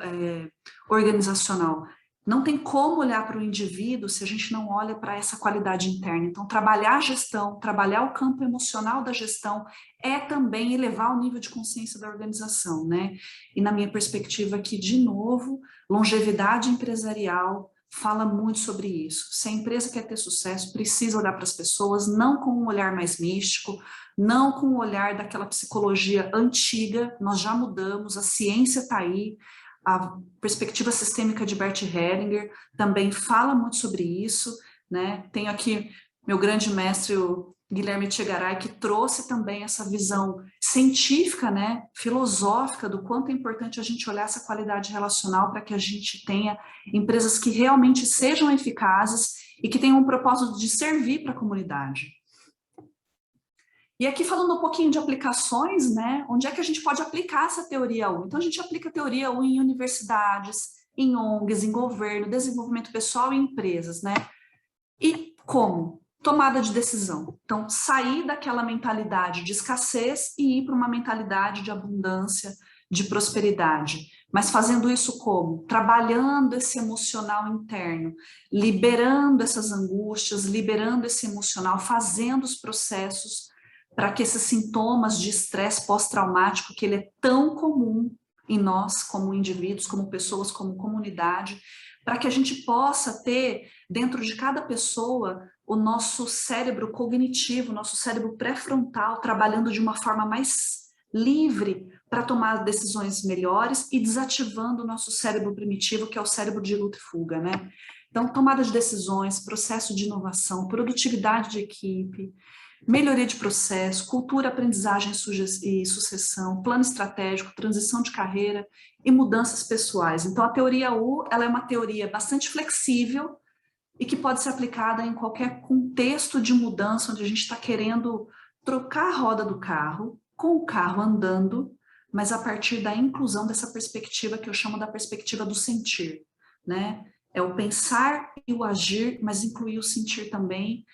organizacional. Não tem como olhar para o indivíduo se a gente não olha para essa qualidade interna. Então, trabalhar a gestão, trabalhar o campo emocional da gestão é também elevar o nível de consciência da organização, né? E na minha perspectiva aqui, de novo, longevidade empresarial fala muito sobre isso. Se a empresa quer ter sucesso, precisa olhar para as pessoas, não com um olhar mais místico, não com o olhar daquela psicologia antiga. Nós já mudamos, a ciência está aí. A perspectiva sistêmica de Bert Hellinger também fala muito sobre isso, né? Tenho aqui meu grande mestre, o Guilherme Tchegaray, que trouxe também essa visão científica, né, filosófica, do quanto é importante a gente olhar essa qualidade relacional para que a gente tenha empresas que realmente sejam eficazes e que tenham um propósito de servir para a comunidade. E aqui falando um pouquinho de aplicações, né? Onde é que a gente pode aplicar essa teoria U? Então a gente aplica a teoria U em universidades, em ONGs, em governo, desenvolvimento pessoal e empresas, né? E como? Tomada de decisão. Então, sair daquela mentalidade de escassez e ir para uma mentalidade de abundância, de prosperidade. Mas fazendo isso como? Trabalhando esse emocional interno, liberando essas angústias, liberando esse emocional, fazendo os processos para que esses sintomas de estresse pós-traumático, que ele é tão comum em nós, como indivíduos, como pessoas, como comunidade, para que a gente possa ter, dentro de cada pessoa, o nosso cérebro cognitivo, nosso cérebro pré-frontal, trabalhando de uma forma mais livre para tomar decisões melhores e desativando o nosso cérebro primitivo, que é o cérebro de luta e fuga, né? Então, tomada de decisões, processo de inovação, produtividade de equipe, melhoria de processo, cultura, aprendizagem e sucessão, plano estratégico, transição de carreira e mudanças pessoais. Então, a teoria U, ela é uma teoria bastante flexível e que pode ser aplicada em qualquer contexto de mudança onde a gente está querendo trocar a roda do carro, com o carro andando, mas a partir da inclusão dessa perspectiva que eu chamo da perspectiva do sentir, né? É o pensar e o agir, mas incluir o sentir também,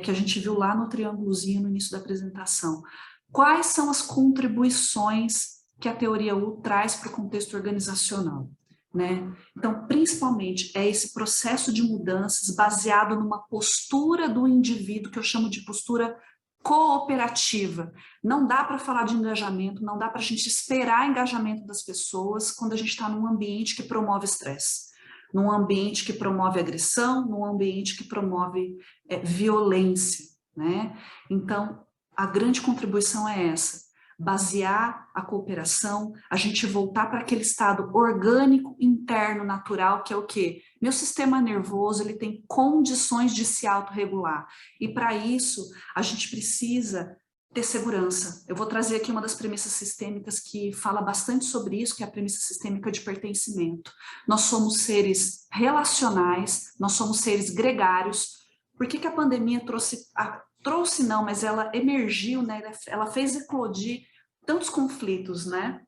que a gente viu lá no triângulozinho no início da apresentação. Quais são as contribuições que a teoria U traz para o contexto organizacional, né? Então, principalmente, é esse processo de mudanças baseado numa postura do indivíduo, que eu chamo de postura cooperativa. Não dá para falar de engajamento, não dá para a gente esperar engajamento das pessoas quando a gente está num ambiente que promove estresse, num ambiente que promove agressão, num ambiente que promove violência, né? Então, a grande contribuição é essa, basear a cooperação, a gente voltar para aquele estado orgânico, interno, natural, que é o quê? Meu sistema nervoso, ele tem condições de se autorregular, e para isso, a gente precisa ter segurança. Eu vou trazer aqui uma das premissas sistêmicas que fala bastante sobre isso, que é a premissa sistêmica de pertencimento. Nós somos seres relacionais, nós somos seres gregários. Por que a pandemia trouxe não, mas ela emergiu, né? Ela fez eclodir tantos conflitos, né?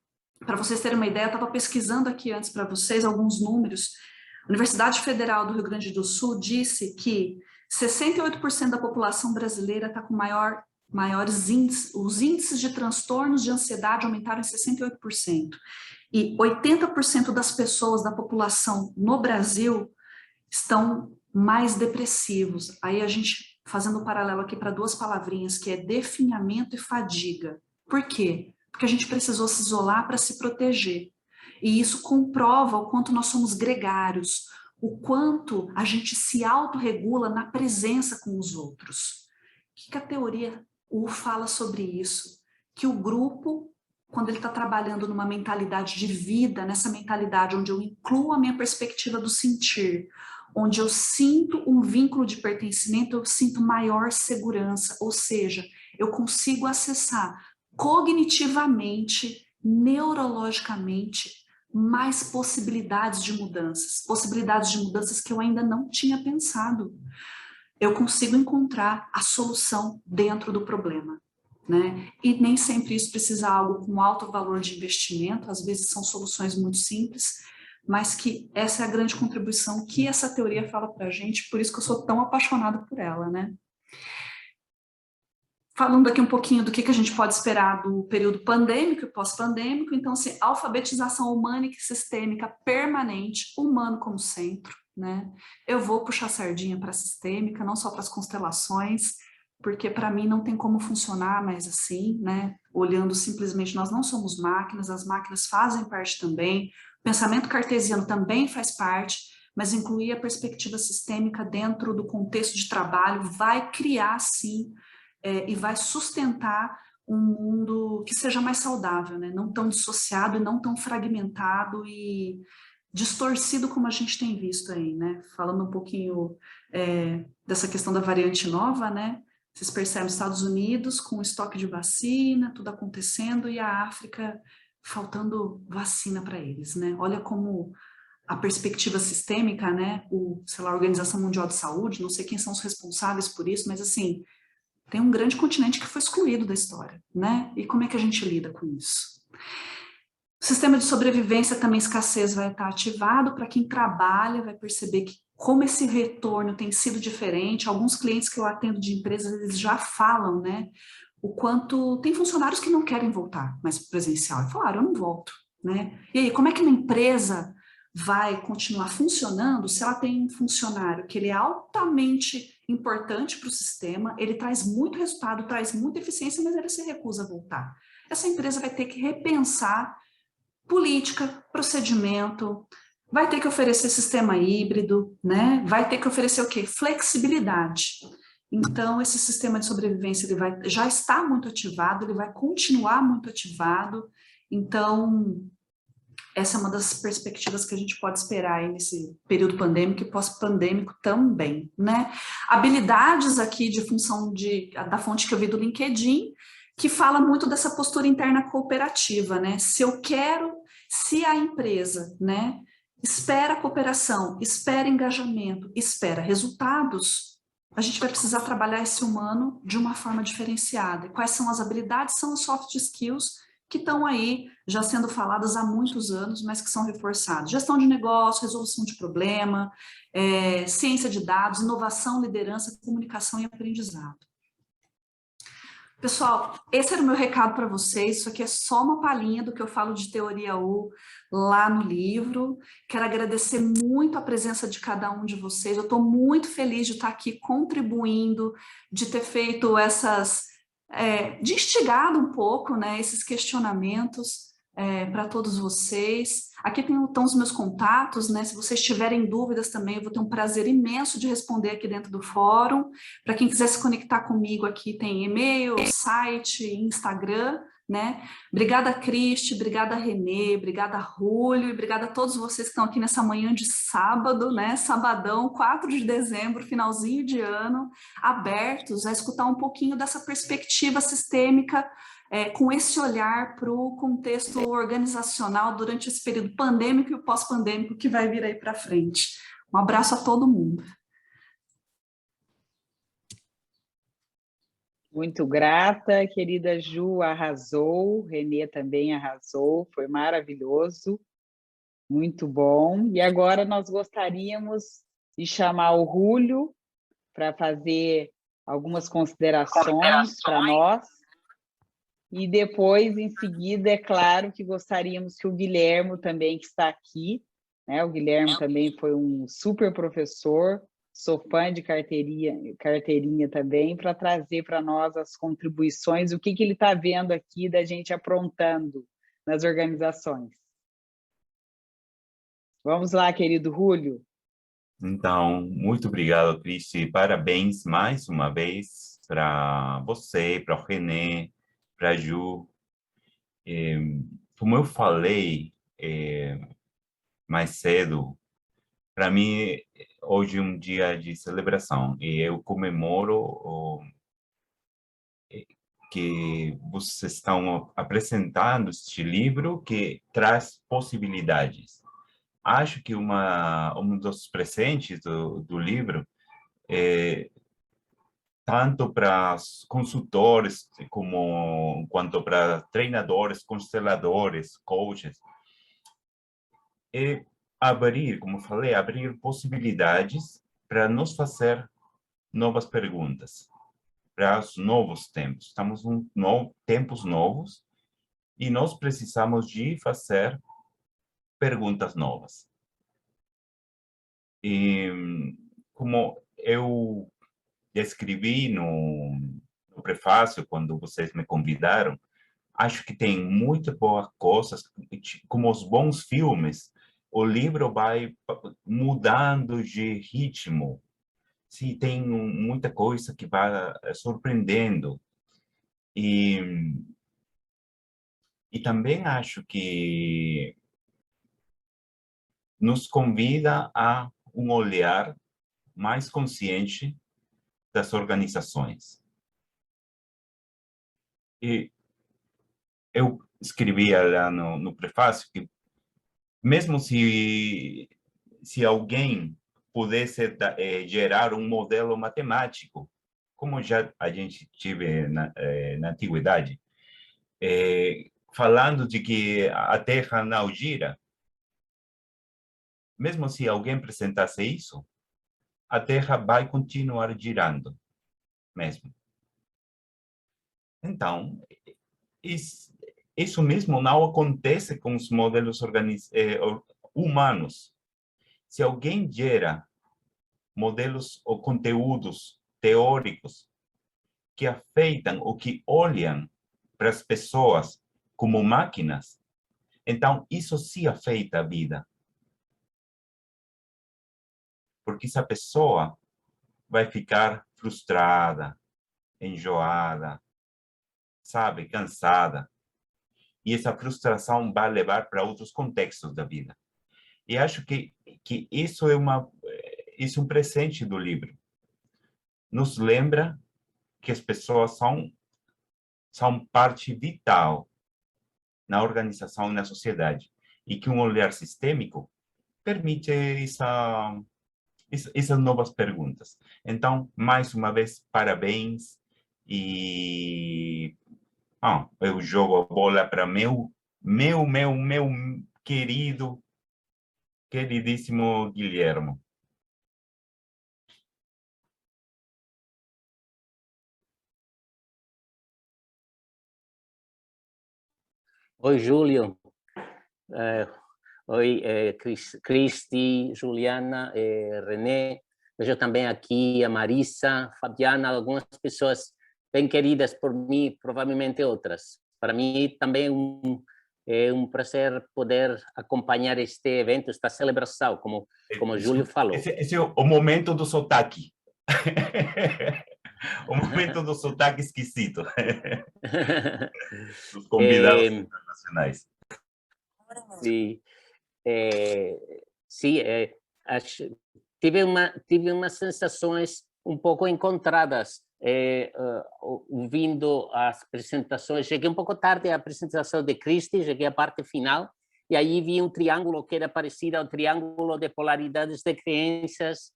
Para vocês terem uma ideia, eu estava pesquisando aqui antes para vocês alguns números. A Universidade Federal do Rio Grande do Sul disse que 68% da população brasileira está com maiores índices, os índices de transtornos de ansiedade aumentaram em 68%. E 80% das pessoas da população no Brasil estão mais depressivos. Aí a gente, fazendo um paralelo aqui para duas palavrinhas, que é definhamento e fadiga. Por quê? Porque a gente precisou se isolar para se proteger. E isso comprova o quanto nós somos gregários, o quanto a gente se autorregula na presença com os outros. O que a teoria U fala sobre isso? Que o grupo, quando ele está trabalhando numa mentalidade de vida, nessa mentalidade onde eu incluo a minha perspectiva do sentir, onde eu sinto um vínculo de pertencimento, eu sinto maior segurança, ou seja, eu consigo acessar cognitivamente, neurologicamente, mais possibilidades de mudanças que eu ainda não tinha pensado. Eu consigo encontrar a solução dentro do problema, né? E nem sempre isso precisa algo com alto valor de investimento, às vezes são soluções muito simples, mas que essa é a grande contribuição que essa teoria fala para a gente, por isso que eu sou tão apaixonada por ela, né? Falando aqui um pouquinho do que a gente pode esperar do período pandêmico e pós-pandêmico, então, assim, alfabetização humânica e sistêmica permanente, humano como centro, né? Eu vou puxar sardinha para a sistêmica, não só para as constelações, porque para mim não tem como funcionar mais assim, né? Olhando simplesmente, nós não somos máquinas, as máquinas fazem parte também, o pensamento cartesiano também faz parte, mas incluir a perspectiva sistêmica dentro do contexto de trabalho vai criar, sim, e vai sustentar um mundo que seja mais saudável, né? Não tão dissociado e não tão fragmentado e distorcido como a gente tem visto aí, né? Falando um pouquinho dessa questão da variante nova, né? Vocês percebem os Estados Unidos com estoque de vacina, tudo acontecendo, e a África faltando vacina para eles, né? Olha como a perspectiva sistêmica, né? Sei lá, a Organização Mundial de Saúde, não sei quem são os responsáveis por isso, mas assim, Tem um grande continente que foi excluído da história, né? E como é que a gente lida com isso? O sistema de sobrevivência também, escassez, vai estar ativado. Para quem trabalha, vai perceber que como esse retorno tem sido diferente. Alguns clientes que eu atendo de empresas, eles já falam, né? O quanto tem funcionários que não querem voltar mais presencial. E falaram, eu não volto, né? E aí, como é que uma empresa vai continuar funcionando se ela tem um funcionário que ele é altamente importante para o sistema, ele traz muito resultado, traz muita eficiência, mas ele se recusa a voltar? Essa empresa vai ter que repensar política, procedimento, vai ter que oferecer sistema híbrido, né? Vai ter que oferecer o quê? Flexibilidade. Então, esse sistema de sobrevivência ele já está muito ativado, ele vai continuar muito ativado. Então, essa é uma das perspectivas que a gente pode esperar aí nesse período pandêmico e pós-pandêmico também, né? Habilidades aqui de função da fonte que eu vi do LinkedIn, que fala muito dessa postura interna cooperativa, né? Se a empresa, né, espera cooperação, espera engajamento, espera resultados, a gente vai precisar trabalhar esse humano de uma forma diferenciada. E quais são as habilidades? São os soft skills que estão aí já sendo faladas há muitos anos, mas que são reforçados. Gestão de negócio, resolução de problema, ciência de dados, inovação, liderança, comunicação e aprendizado. Pessoal, esse era o meu recado para vocês. Isso aqui é só uma palhinha do que eu falo de teoria U lá no livro. Quero agradecer muito a presença de cada um de vocês. Eu estou muito feliz de estar aqui contribuindo, de ter feito de instigado um pouco, né, esses questionamentos para todos vocês. Aqui estão os meus contatos, né? Se vocês tiverem dúvidas também, eu vou ter um prazer imenso de responder aqui dentro do fórum. Para quem quiser se conectar comigo aqui, tem e-mail, site, Instagram, né? Obrigada, Cristi, obrigada, Renê, obrigada, Julio, e obrigada a todos vocês que estão aqui nessa manhã de sábado, né? Sabadão, 4 de dezembro, finalzinho de ano, abertos a escutar um pouquinho dessa perspectiva sistêmica, com esse olhar para o contexto organizacional durante esse período pandêmico e o pós-pandêmico que vai vir aí para frente. Um abraço a todo mundo. Muito grata, querida Ju, arrasou, Renê também arrasou, foi maravilhoso, muito bom. E agora nós gostaríamos de chamar o Julio para fazer algumas considerações para nós. E depois, em seguida, é claro que gostaríamos que o Guilhermo também, que está aqui, né? O Guilhermo também foi um super professor, sou fã de carteirinha também, para trazer para nós as contribuições, o que ele está vendo aqui da gente aprontando nas organizações. Vamos lá, querido Julio. Então, muito obrigado, Cristi. Parabéns mais uma vez para você, para o Renê, para a Ju. Como eu falei mais cedo, para mim, hoje é um dia de celebração e eu comemoro que vocês estão apresentando este livro que traz possibilidades. Acho que um dos presentes do livro tanto para consultores quanto para treinadores, consteladores, coaches, como eu falei, abrir possibilidades para nos fazer novas perguntas, para os novos tempos. Estamos em tempos novos e nós precisamos de fazer perguntas novas. E como eu escrevi no prefácio, quando vocês me convidaram, acho que tem muitas boas coisas, como os bons filmes, o livro vai mudando de ritmo. Sim, tem muita coisa que vai surpreendendo. E também acho que nos convida a um olhar mais consciente das organizações. E eu escrevi lá no prefácio que mesmo se alguém pudesse gerar um modelo matemático como já a gente tive na antiguidade, falando de que a Terra não gira, mesmo se alguém apresentasse isso, a Terra vai continuar girando mesmo. Então, isso mesmo não acontece com os modelos humanos. Se alguém gera modelos ou conteúdos teóricos que afetam ou que olham para as pessoas como máquinas, então isso sim afeta a vida. Porque essa pessoa vai ficar frustrada, enjoada, sabe, cansada. E essa frustração vai levar para outros contextos da vida. E acho que isso é um presente do livro. Nos lembra que as pessoas são parte vital na organização e na sociedade. E que um olhar sistêmico permite essas novas perguntas. Então, mais uma vez, parabéns. E eu jogo a bola para meu queridíssimo Guilhermo. Oi, Júlio. Oi, Cristi, Juliana, René. Vejo também aqui a Marisa, Fabiana, algumas pessoas bem queridas por mim, provavelmente outras. Para mim também é um prazer poder acompanhar este evento, esta celebração, como o Júlio falou. Esse é o momento do sotaque. O momento do sotaque esquisito. Dos convidados internacionais. Sim, sim, tive umas sensações um pouco encontradas ouvindo as apresentações. Cheguei um pouco tarde à apresentação de Cristi, cheguei à parte final, e aí vi um triângulo que era parecido ao triângulo de polaridades de crenças.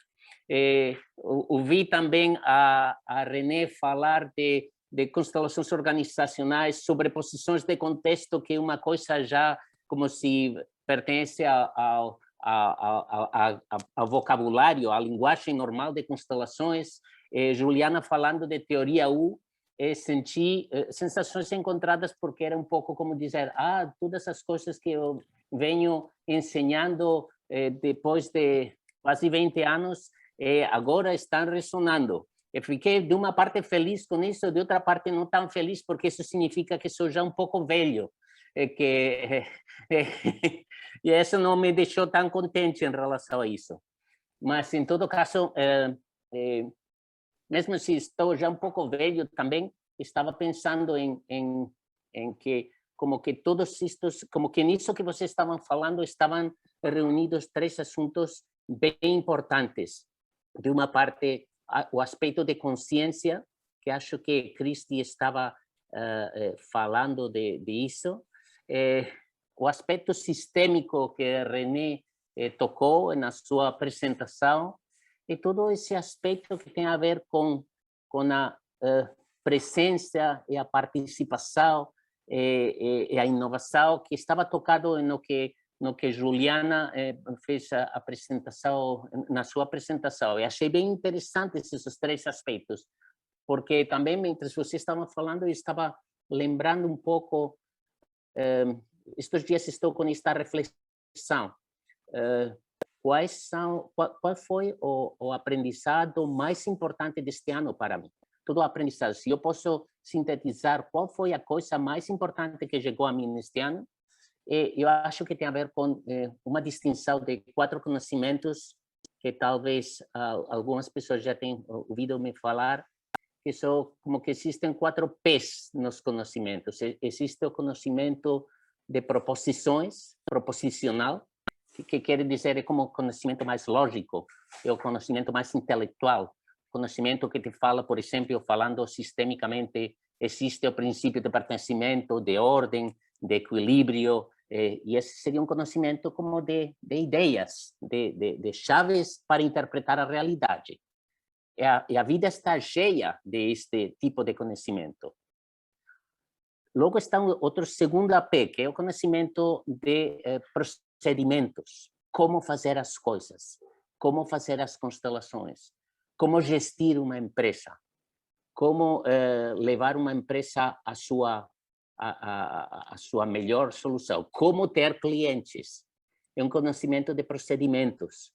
Ouvi também a René falar de constelações organizacionais, sobreposições de contexto, que é uma coisa já como se pertence ao vocabulário, à linguagem normal de constelações. Juliana falando de teoria U, senti sensações encontradas, porque era um pouco como dizer, todas as coisas que eu venho ensinando depois de quase 20 anos, agora estão ressonando. Eu fiquei de uma parte feliz com isso, de outra parte não tão feliz, porque isso significa que sou já um pouco velho, e isso não me deixou tão contente em relação a isso. Mas, em todo caso, mesmo se estou já um pouco velho também, estava pensando em que, como que todos estes, como que nisso que vocês estavam falando, estavam reunidos 3 assuntos bem importantes. De uma parte, o aspecto de consciência, que acho que Cristi estava falando de isso, o aspecto sistêmico que René tocou na sua apresentação, e todo esse aspecto que tem a ver com a presença e a participação e a inovação, que estava tocado no que Juliana fez a apresentação, na sua apresentação. E achei bem interessante esses 3 aspectos, porque também, enquanto vocês estavam falando, eu estava lembrando um pouco, estes dias estou com esta reflexão, qual foi o aprendizado mais importante deste ano para mim? Todo aprendizado, se eu posso sintetizar qual foi a coisa mais importante que chegou a mim neste ano, eu acho que tem a ver com uma distinção de 4 conhecimentos que talvez algumas pessoas já tenham ouvido me falar, que são como que existem 4 P's nos conhecimentos. Existe o conhecimento de proposições, proposicional, que quer dizer é como o conhecimento mais lógico, é o conhecimento mais intelectual, conhecimento que te fala, por exemplo, falando sistemicamente, existe o princípio de pertencimento, de ordem, de equilíbrio, e esse seria um conhecimento como de ideias, de chaves para interpretar a realidade. E a vida está cheia deste tipo de conhecimento. Logo está outro segundo AP, que é o conhecimento de procedimentos, como fazer as coisas, como fazer as constelações, como gestir uma empresa, como levar uma empresa à sua melhor solução, como ter clientes. É um conhecimento de procedimentos.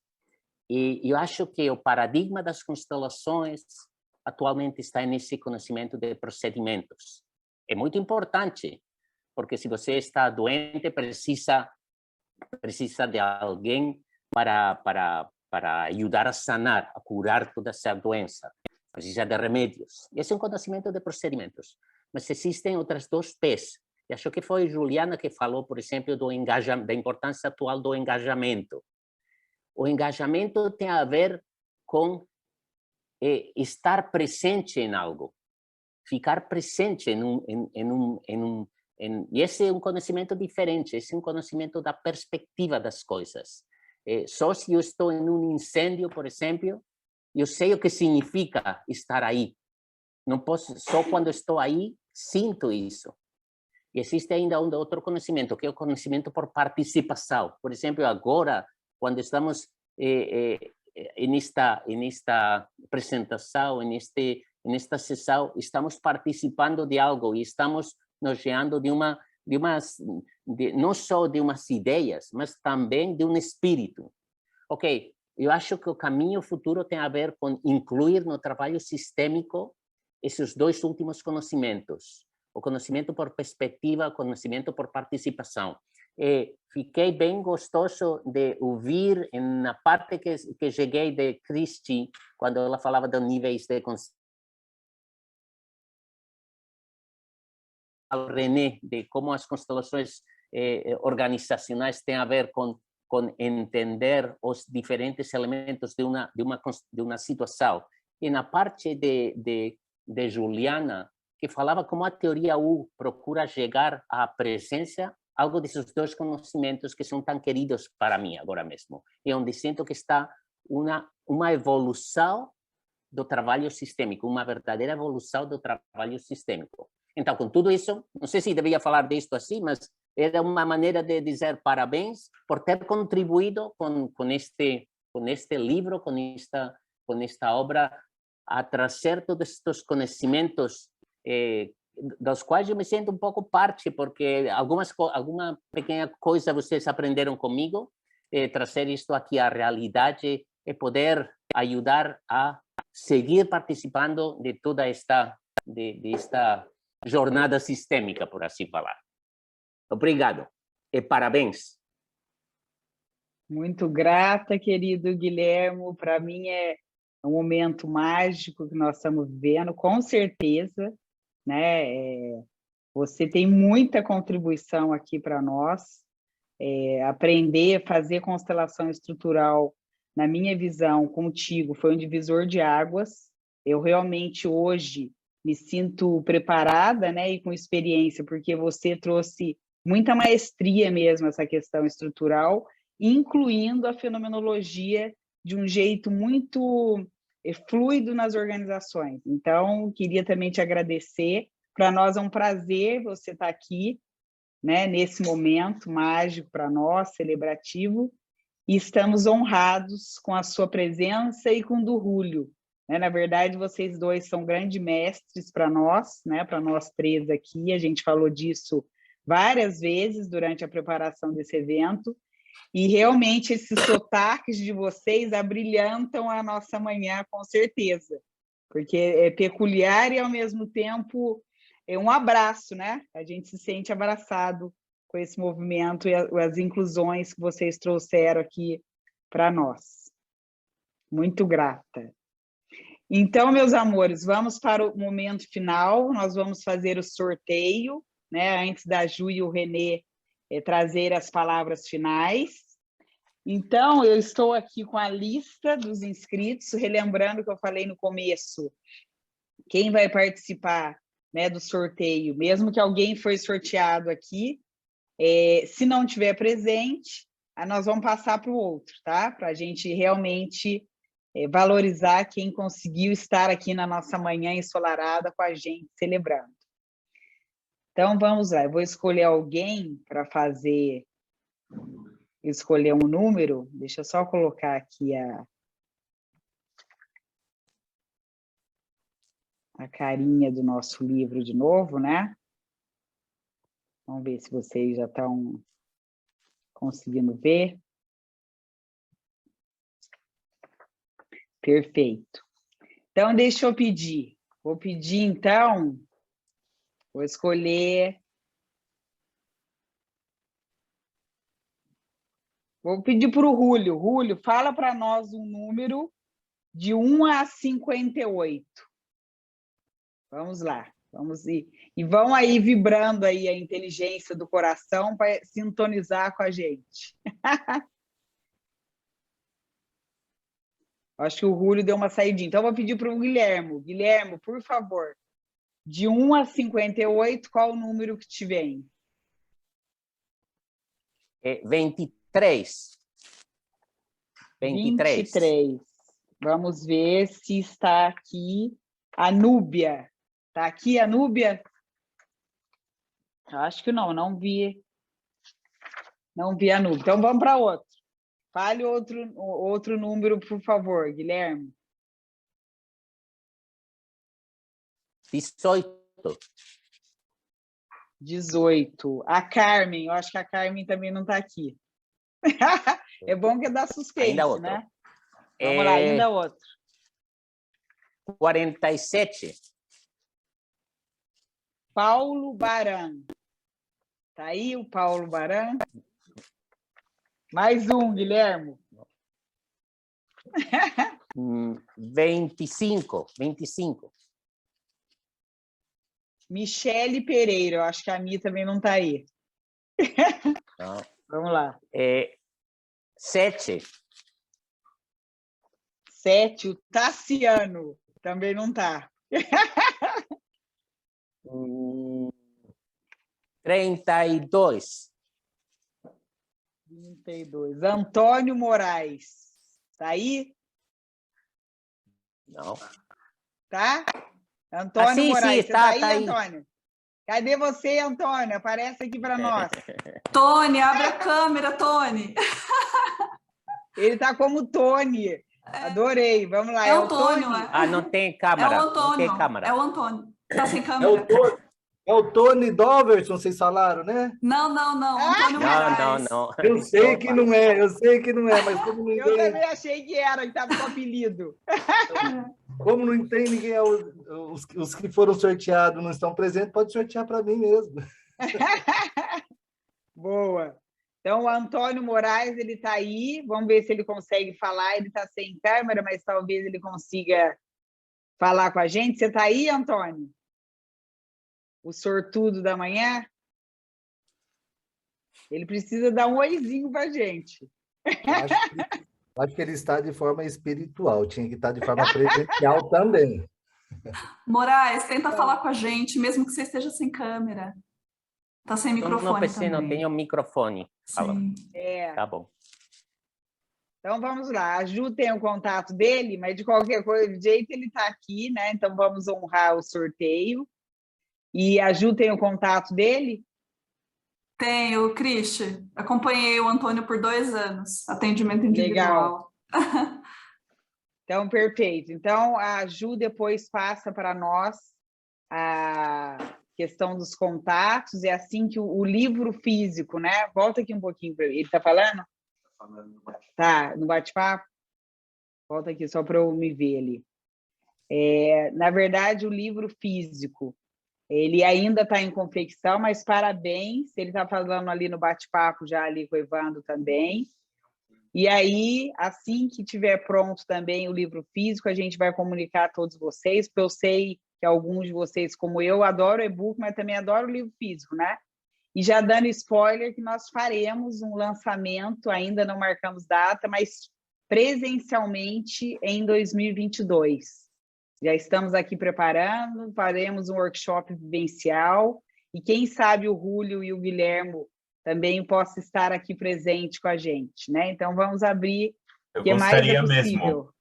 E eu acho que o paradigma das constelações atualmente está nesse conhecimento de procedimentos. É muito importante, porque se você está doente, precisa de alguém para ajudar a sanar, a curar toda essa doença. Precisa de remédios. Esse é um conhecimento de procedimentos. Mas existem outras dois P's. E acho que foi Juliana que falou, por exemplo, da importância atual do engajamento. O engajamento tem a ver com estar presente em algo, ficar presente e esse é um conhecimento diferente, esse é um conhecimento da perspectiva das coisas. Só se eu estou em um incêndio, por exemplo, eu sei o que significa estar aí. Não posso, só quando estou aí, sinto isso. E existe ainda outro conhecimento, que é o conhecimento por participação. Por exemplo, agora, quando estamos nesta apresentação, nesta sessão, estamos participando de algo e estamos nos guiando não só de umas ideias, mas também de um espírito. Ok, eu acho que o caminho futuro tem a ver com incluir no trabalho sistêmico esses dois últimos conhecimentos, o conhecimento por perspectiva, o conhecimento por participação. Fiquei bem gostoso de ouvir na parte que cheguei de Christie, quando ela falava de níveis de consciência, ao René, de como as constelações organizacionais têm a ver com entender os diferentes elementos de uma situação. E na parte de Juliana, que falava como a teoria U procura chegar à presença, algo desses dois conhecimentos que são tão queridos para mim agora mesmo. É onde sinto que está uma evolução do trabalho sistêmico, uma verdadeira evolução do trabalho sistêmico. Então, com tudo isso, não sei se devia falar disto assim, mas era uma maneira de dizer parabéns por ter contribuído com este livro, com esta obra, a trazer todos estes conhecimentos dos quais eu me sinto um pouco parte, porque alguma pequena coisa vocês aprenderam comigo, trazer isto aqui à realidade e poder ajudar a seguir participando de toda esta jornada sistêmica, por assim falar. Obrigado e parabéns. Muito grata, querido Guilherme. Para mim é um momento mágico que nós estamos vivendo, com certeza, né? Você tem muita contribuição aqui para nós. Aprender a fazer constelação estrutural, na minha visão, contigo, foi um divisor de águas. Eu realmente hoje me sinto preparada, né, e com experiência, porque você trouxe muita maestria mesmo essa questão estrutural, incluindo a fenomenologia de um jeito muito fluido nas organizações. Então, queria também te agradecer. Para nós é um prazer você estar aqui, né, nesse momento mágico para nós, celebrativo, e estamos honrados com a sua presença e com o do Rúlio. Na verdade, vocês dois são grandes mestres para nós, né, para nós três aqui. A gente falou disso várias vezes durante a preparação desse evento, e realmente esses sotaques de vocês abrilhantam a nossa manhã, com certeza, porque é peculiar e, ao mesmo tempo, é um abraço, né? A gente se sente abraçado com esse movimento e as inclusões que vocês trouxeram aqui para nós. Muito grata. Então, meus amores, vamos para o momento final. Nós vamos fazer o sorteio, né? Antes da Ju e o Renê trazer as palavras finais. Então, eu estou aqui com a lista dos inscritos, relembrando que eu falei no começo, quem vai participar, né, do sorteio, mesmo que alguém foi sorteado aqui, se não tiver presente, nós vamos passar para o outro, tá? Para a gente realmente valorizar quem conseguiu estar aqui na nossa manhã ensolarada com a gente, celebrando. Então, vamos lá, eu vou escolher alguém para escolher um número. Deixa eu só colocar aqui a carinha do nosso livro de novo, né? Vamos ver se vocês já estão conseguindo ver. Perfeito. Então, deixa eu pedir. Vou pedir, então, vou escolher... Vou pedir para o Rúlio. Rúlio, fala para nós um número de 1 a 58. Vamos lá. Vamos ir. E vão aí vibrando aí a inteligência do coração para sintonizar com a gente. Acho que o Rúlio deu uma saidinha. Então, vou pedir para o Guilherme. Guilherme, por favor, de 1 a 58, qual o número que te vem? 23. 23. Vamos ver se está aqui a Núbia. Está aqui a Núbia? Acho que não, não vi. Não vi a Núbia. Então, vamos para outro. Fale outro número, por favor, Guilherme. 18. 18. A Carmen, eu acho que a Carmen também não está aqui. É bom que é dar suspense, Ainda outro. né? Vamos lá, ainda outro. 47. Paulo Baran. Está aí o Paulo Baran? Mais um, Guilherme. 25. Michele Pereira, eu acho que a Mi também não está aí. Não. Vamos lá. 7. 7, o Tassiano, também não está. 32. 32. Antônio Moraes. Está aí? Não. Tá? Antônio sim, Moraes, sim, você tá aí, aí. Antônio? Cadê você, Antônio? Aparece aqui para nós. Tony, abre a câmera, Tony. Ele está como Tony. Adorei. Vamos lá. É o Tony. Não tem câmera. É o Antônio. Não tem câmera. É o Antônio. Está sem câmera. É o Tony Doverson, vocês falaram, né? Não. Antônio Moraes. Não. Eu sei que não é, mas como ninguém... Eu também achei que era, que estava com apelido. Como não tem ninguém, os que foram sorteados não estão presentes, pode sortear para mim mesmo. Boa. Então, o Antônio Moraes, ele está aí. Vamos ver se ele consegue falar. Ele está sem câmera, mas talvez ele consiga falar com a gente. Você está aí, Antônio? O sortudo da manhã? Ele precisa dar um oizinho para a gente. Acho que ele está de forma espiritual, tinha que estar de forma presencial também. Moraes, tenta falar com a gente, mesmo que você esteja sem câmera. Está sem microfone no PC também. não tem o microfone. Sim. Tá bom. Então, vamos lá. A Ju tem o contato dele, mas de qualquer jeito ele está aqui, né? Então, vamos honrar o sorteio. E a Ju tem o contato dele? Tenho, Cristi. Acompanhei o Antônio por 2 anos, atendimento individual. Legal. Então, perfeito. Então, a Ju depois passa para nós a questão dos contatos, é assim que o livro físico, né? Volta aqui um pouquinho para ele. Está falando? Tá, no bate-papo? Volta aqui só para eu me ver ali. Na verdade, o livro físico, ele ainda está em confecção, mas parabéns, ele está falando ali no bate-papo já ali com o Evandro também. E aí, assim que tiver pronto também o livro físico, a gente vai comunicar a todos vocês, porque eu sei que alguns de vocês, como eu, adoram e-book, mas também adoram o livro físico, né? E já dando spoiler que nós faremos um lançamento, ainda não marcamos data, mas presencialmente em 2022. Já estamos aqui preparando, faremos um workshop vivencial, e quem sabe o Rúlio e o Guilherme também possam estar aqui presente com a gente, né? Então, vamos abrir o que mais é possível.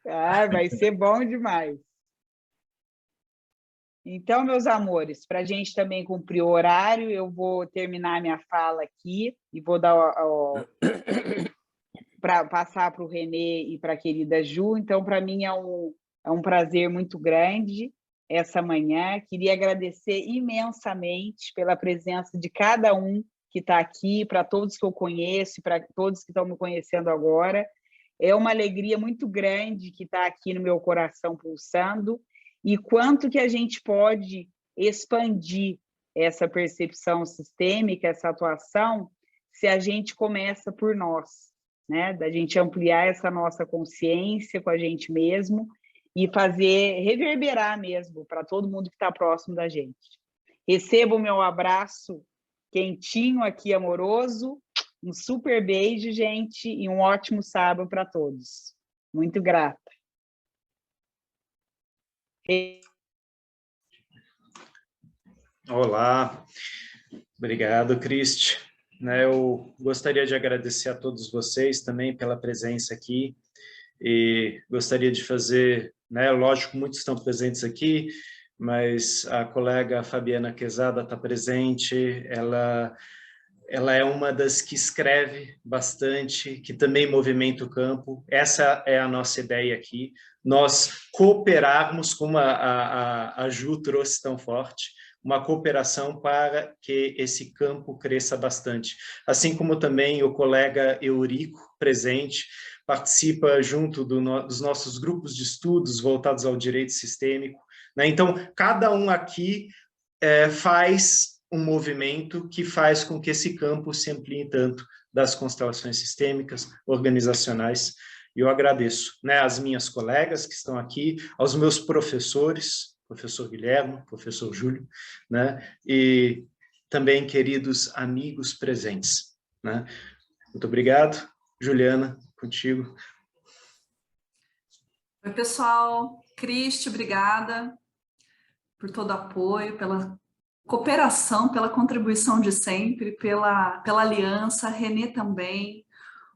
Ah, vai ser bom demais. Então, meus amores, para a gente também cumprir o horário, eu vou terminar minha fala aqui e vou dar para passar para o Renê e para a querida Ju. Então, para mim é um prazer muito grande essa manhã. Queria agradecer imensamente pela presença de cada um que está aqui, para todos que eu conheço, para todos que estão me conhecendo agora. É uma alegria muito grande que está aqui no meu coração pulsando, e quanto que a gente pode expandir essa percepção sistêmica, essa atuação, se a gente começa por nós, né? Da gente ampliar essa nossa consciência com a gente mesmo e fazer reverberar mesmo para todo mundo que está próximo da gente. Receba o meu abraço quentinho aqui, amoroso, um super beijo, gente, e um ótimo sábado para todos. Muito grata. Olá, obrigado, Cristi. Eu gostaria de agradecer a todos vocês também pela presença aqui e gostaria de fazer, lógico, muitos estão presentes aqui, mas a colega Fabiana Quezada está presente, ela é uma das que escreve bastante, que também movimenta o campo. Essa é a nossa ideia aqui, nós cooperarmos, como a Ju trouxe tão forte, uma cooperação para que esse campo cresça bastante. Assim como também o colega Eurico, presente, participa junto dos nossos grupos de estudos voltados ao direito sistêmico. Então, cada um aqui faz um movimento que faz com que esse campo se amplie tanto das constelações sistêmicas, organizacionais. E eu agradeço às minhas colegas que estão aqui, aos meus professores, professor Guilherme, professor Júlio, e também queridos amigos presentes. Muito obrigado. Juliana, contigo. Oi, pessoal. Cristi, obrigada por todo o apoio, pela cooperação, pela contribuição de sempre, pela aliança. Renê também.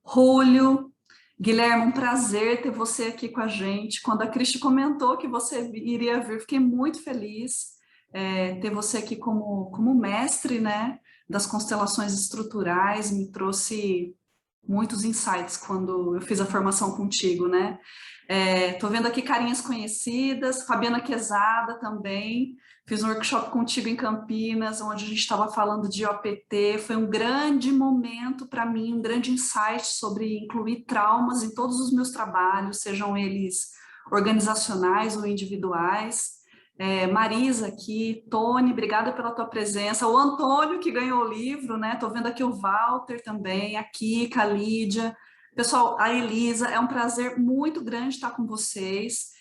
Rúlio, Guilherme, um prazer ter você aqui com a gente. Quando a Cristi comentou que você iria vir, fiquei muito feliz ter você aqui como mestre, das constelações estruturais. Me trouxe muitos insights quando eu fiz a formação contigo, Estou vendo aqui carinhas conhecidas, Fabiana Quezada também, fiz um workshop contigo em Campinas, onde a gente estava falando de OPT, foi um grande momento para mim, um grande insight sobre incluir traumas em todos os meus trabalhos, sejam eles organizacionais ou individuais. Marisa aqui, Tony, obrigada pela tua presença, o Antônio que ganhou o livro, estou vendo aqui o Walter também, a Kika, a Lídia, pessoal, a Elisa, é um prazer muito grande estar com vocês,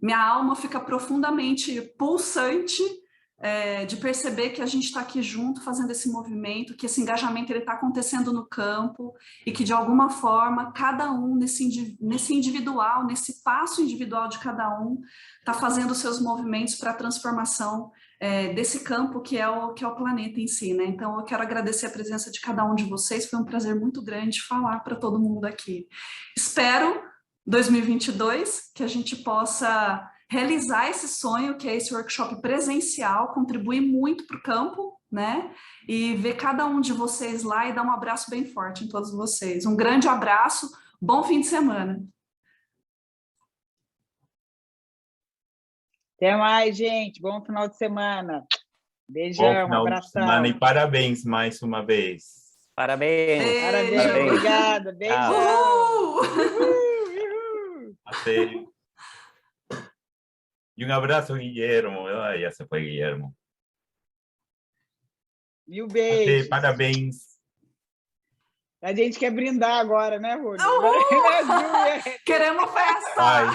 minha alma fica profundamente pulsante de perceber que a gente está aqui junto fazendo esse movimento, que esse engajamento está acontecendo no campo e que de alguma forma cada um nesse individual, nesse passo individual de cada um, está fazendo seus movimentos para a transformação desse campo que é o planeta em si, Então eu quero agradecer a presença de cada um de vocês, foi um prazer muito grande falar para todo mundo aqui. Espero 2022 que a gente possa realizar esse sonho, que é esse workshop presencial, contribuir muito para o campo, e ver cada um de vocês lá e dar um abraço bem forte em todos vocês. Um grande abraço, bom fim de semana. Até mais, gente. Bom final de semana. Beijão, abração. E parabéns mais uma vez. Parabéns. Beijo. Parabéns. Obrigada. Beijão. Até. E um abraço, Guilhermo. Já se foi, Guilhermo. E o beijo. Parabéns. A gente quer brindar agora, Rúlio? Queremos festa! Vai.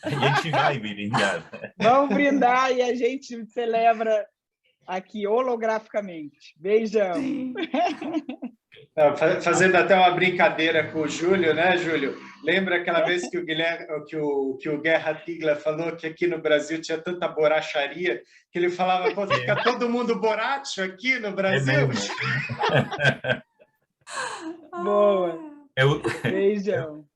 A gente vai brindar. Vamos brindar e a gente celebra aqui holograficamente. Beijão. Fazendo até uma brincadeira com o Júlio, Júlio? Lembra aquela vez que o Guilherme, que o Guerra Tigla falou que aqui no Brasil tinha tanta boracharia, que ele falava, pô, fica todo mundo boracho aqui no Brasil? Boa. Beijão.